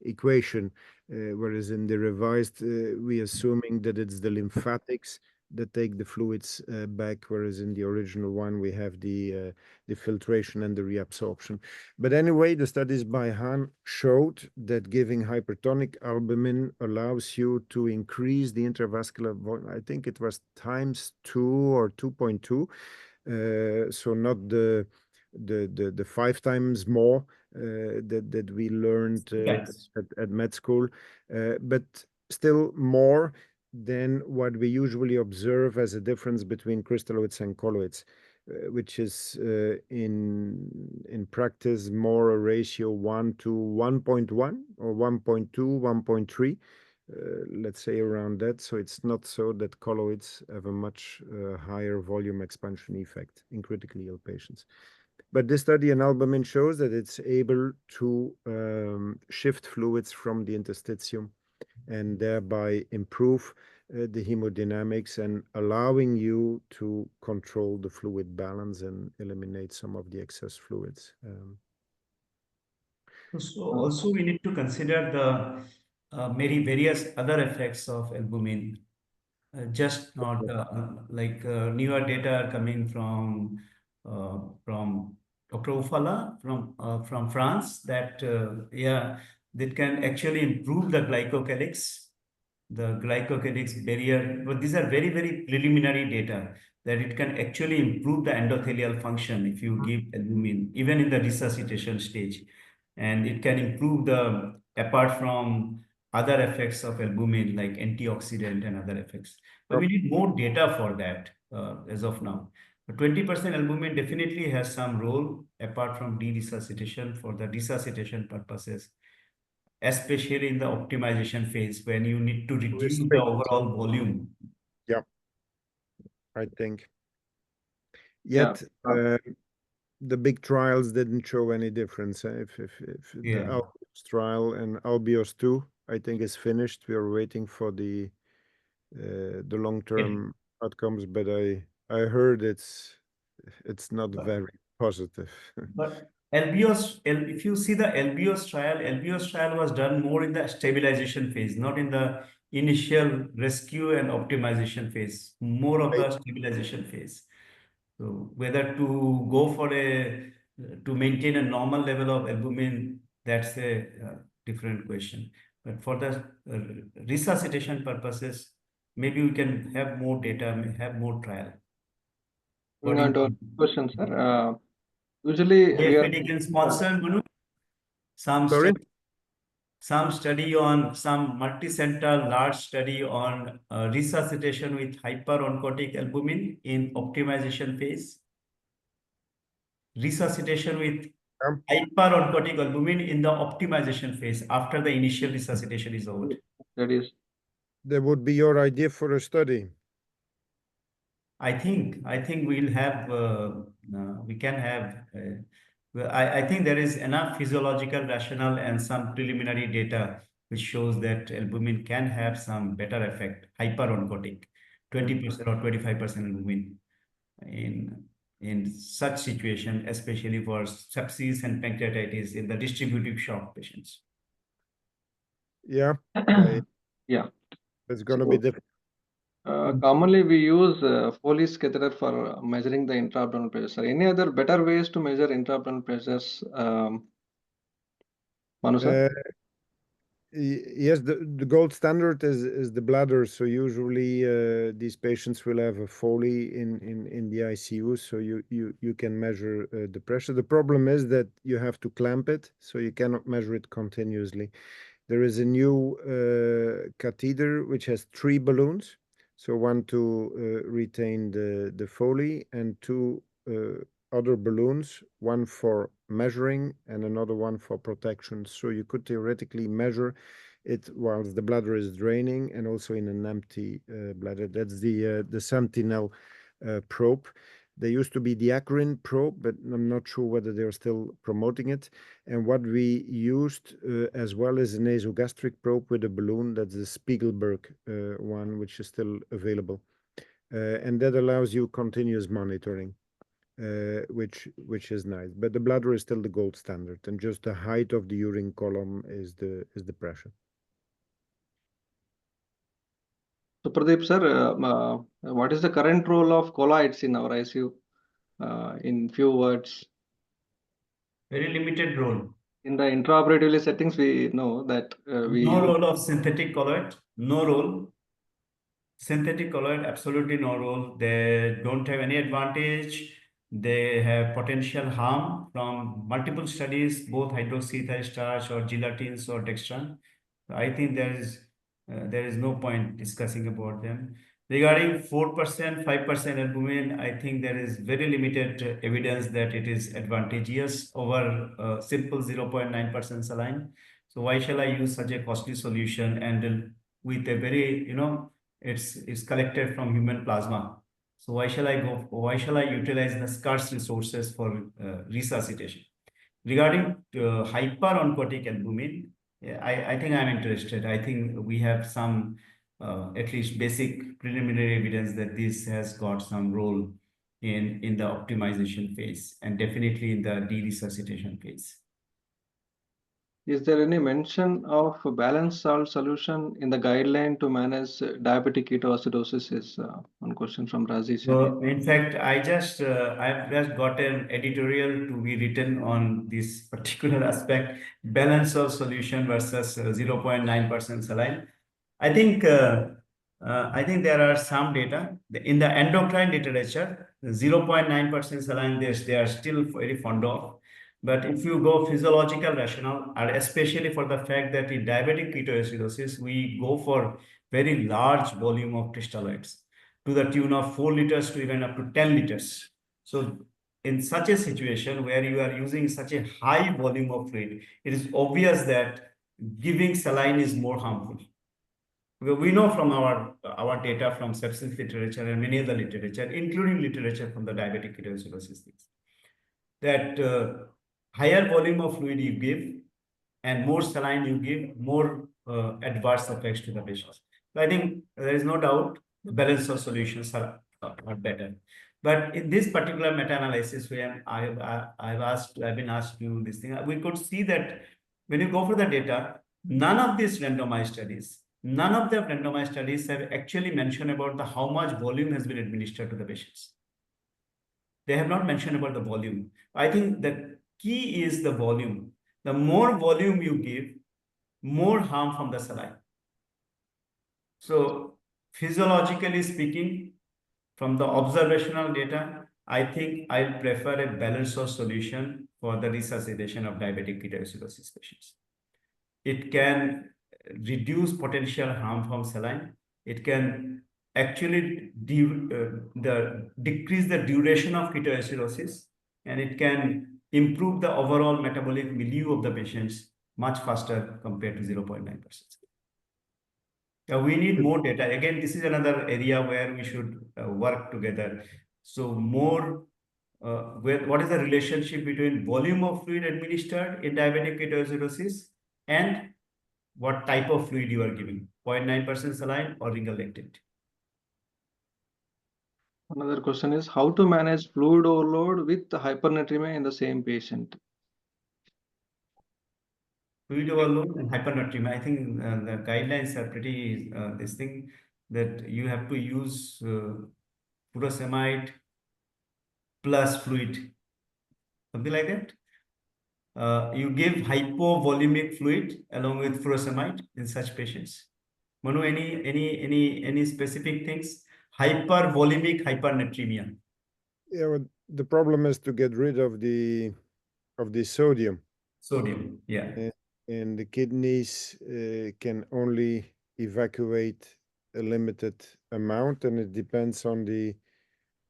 equation. Whereas in the revised, we assuming that it's the lymphatics that take the fluids back, whereas in the original one we have the filtration and the reabsorption. But anyway, the studies by Han showed that giving hypertonic albumin allows you to increase the intravascular volume. I think it was times 2 or 2.2. So not the 5 times more that we learned Yes. at med school, but still more than what we usually observe as a difference between crystalloids and colloids, which is in practice more a ratio 1 to 1.1 or 1.2, 1.3. Let's say around that. So it's not so that colloids have a much higher volume expansion effect in critically ill patients. But this study in albumin shows that it's able to shift fluids from the interstitium and thereby improve the hemodynamics and allowing you to control the fluid balance and eliminate some of the excess fluids. So also we need to consider the many various other effects of albumin. Just not like newer data are coming from Dr. Ufala from France that yeah, that can actually improve the glycocalyx barrier. But these are very preliminary data that it can actually improve the endothelial function if you give albumin, even in the resuscitation stage, and it can improve the apart from other effects of albumin like antioxidant and other effects. But we need more data for that as of now. 20% albumin definitely has some role apart from de-resuscitation for the resuscitation purposes, especially in the optimization phase when you need to reduce the Restrict. overall volume. Yeah, I think. Yeah. Yet the big trials didn't show any difference. If the Yeah. Albios trial and Albios 2, I think, is finished. We are waiting for the long-term outcomes, but I heard it's not But, very positive. but if you see the LBOS trial was done more in the stabilization phase, not in the initial rescue and optimization phase, more of I- the stabilization phase. So whether to go for to maintain a normal level of albumin, that's a different question. But for the resuscitation purposes, maybe we can have more data, have more trial. What do Moving you on to our think? question, sir. Usually we are AFD can sponsor, Manu, some Sorry? study, some multi-center large study on resuscitation with hyperoncotic albumin in optimization phase. Resuscitation with hyperoncotic albumin in the optimization phase after the initial resuscitation is over. studies. That would be your idea for a study. I think we'll have we can have well, I think there is enough physiological rationale and some preliminary data which shows that albumin can have some better effect, hyperoncotic, 20% or 25% albumin in such situation, especially for sepsis and pancreatitis in the distributive shock patients. Yeah, Yeah. it's going to be So, different. commonly we use Foley's catheter for measuring the intra-abdominal pressure. Sir, any other better ways to measure intra-abdominal pressures, Manu sir? Yes, the gold standard is the bladder. So usually these patients will have a Foley in the ICU, so you can measure the pressure. The problem is that you have to clamp it, so you cannot measure it continuously. There is a new catheter which has 3 balloons, so one to retain the Foley and 2 other balloons, one for measuring and another one for protection. So you could theoretically measure it whilst the bladder is draining and also in an empty bladder. That's the Sentinel probe. There used to be the Accurine probe, but I'm not sure whether they're still promoting it. And what we used as well is a nasogastric probe with a balloon. That's the Spiegelberg one, which is still available. And that allows you continuous monitoring, which is nice. But the bladder is still the gold standard, and just the height of the urine column is the pressure. Supradip sir, what is the current role of colloids in our ICU? In few words, Very limited role. in the intraoperatively settings, we know that we No role of synthetic colloid, no role. Synthetic colloid, absolutely no role. They don't have any advantage. They have potential harm from multiple studies, both hydroxyethyl starch or gelatins or dextran. I think there is no point discussing about them. Regarding 4%, 5% albumin, I think there is very limited evidence that it is advantageous over simple 0.9% saline. So why shall I use such a costly solution and with a very, it's collected from human plasma. So why shall I utilize the scarce resources for resuscitation? Regarding hyperoncotic albumin, yeah, I think I'm interested. I think we have some at least basic preliminary evidence that this has got some role in the optimization phase and definitely in the de-resuscitation phase. Is there any mention of a balanced salt solution in the guideline to manage diabetic ketoacidosis? Is one question from Rajesh. In fact, I've just got an editorial to be written on this particular aspect, balance of solution versus 0.9% saline. I think there are some data in the endocrine literature. 0.9% saline they are still very fond of. But if you go physiological rationale, and especially for the fact that in diabetic ketoacidosis, we go for very large volume of crystalloids to the tune of 4 liters to even up to 10 liters. So in such a situation where you are using such a high volume of fluid, it is obvious that giving saline is more harmful. We know from our data from sepsis literature and many other literature, including literature from the diabetic ketoacidosis, that higher volume of fluid you give and more saline you give, more adverse effects to the patients. So I think there is no doubt the balance of solutions are better. But in this particular meta-analysis where I've been asked you this thing, we could see that when you go for the data, none of the randomized studies have actually mentioned about how much volume has been administered to the patients. They have not mentioned about the volume. I think the key is the volume. The more volume you give, more harm from the saline. So physiologically speaking, from the observational data, I think I'll prefer a balanced solution for the resuscitation of diabetic ketoacidosis patients. It can reduce potential harm from saline. It can actually decrease the duration of ketoacidosis, and it can improve the overall metabolic milieu of the patients much faster compared to 0.9%. We need more data. Again, this is another area where we should work together. So what is the relationship between volume of fluid administered in diabetic ketoacidosis and what type of fluid you are giving, 0.9% saline or ringal lactate? Another question is how to manage fluid overload with hypernatremia in the same patient. Fluid overload and hypernatremia. I think the guidelines are pretty this thing that you have to use furosemide plus fluid, something like that. You give hypovolemic fluid along with furosemide in such patients. Manu, any specific things? Hypervolemic hypernatremia. Yeah, well, the problem is to get rid of the sodium. Sodium, yeah. And the kidneys can only evacuate a limited amount, and it depends on the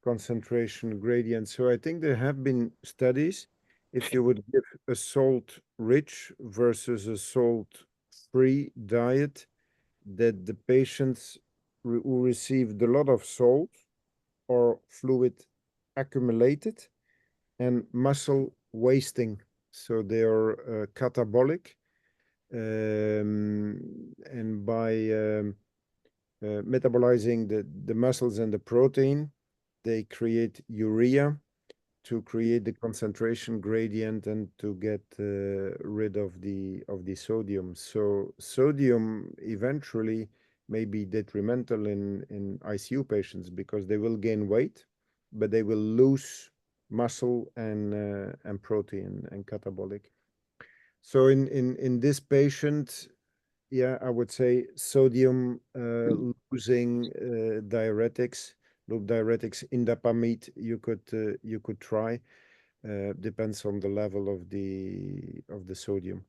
concentration gradient. So I think there have been studies, if you would give a salt-rich versus a salt-free diet, that the patients who received a lot of salt or fluid accumulated and muscle wasting. So they are catabolic. And by metabolizing the muscles and the protein, they create urea to create the concentration gradient and to get rid of the sodium. So sodium eventually may be detrimental in ICU patients because they will gain weight, but they will lose muscle and protein and catabolic. So in this patient, yeah, I would say sodium losing diuretics, loop diuretics, indapamide, you could try. Depends on the level of the sodium.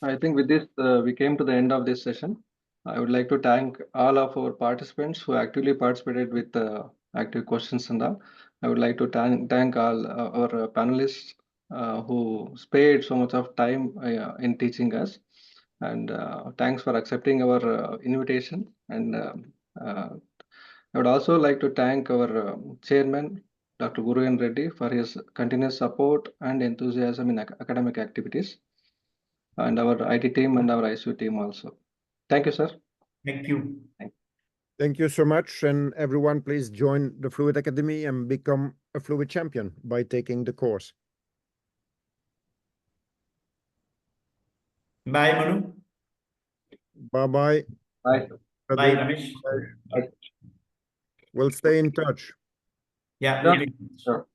I think with this, we came to the end of this session. I would like to thank all of our participants who actively participated with active questions and all. I would like to thank all our panelists who spared so much of time in teaching us. And thanks for accepting our invitation. And I would also like to thank our chairman, Dr. Guruyan Reddy, for his continuous support and enthusiasm in academic activities, and our IT team and our ICU team also. Thank you, sir. Thank you. Thank you so much. And everyone, please join the Fluid Academy and become a fluid champion by taking the course. Bye, Manu. Bye-bye. Bye. Bye, Ramesh. We'll stay in touch. Yeah, Sure. we'll be. Sure.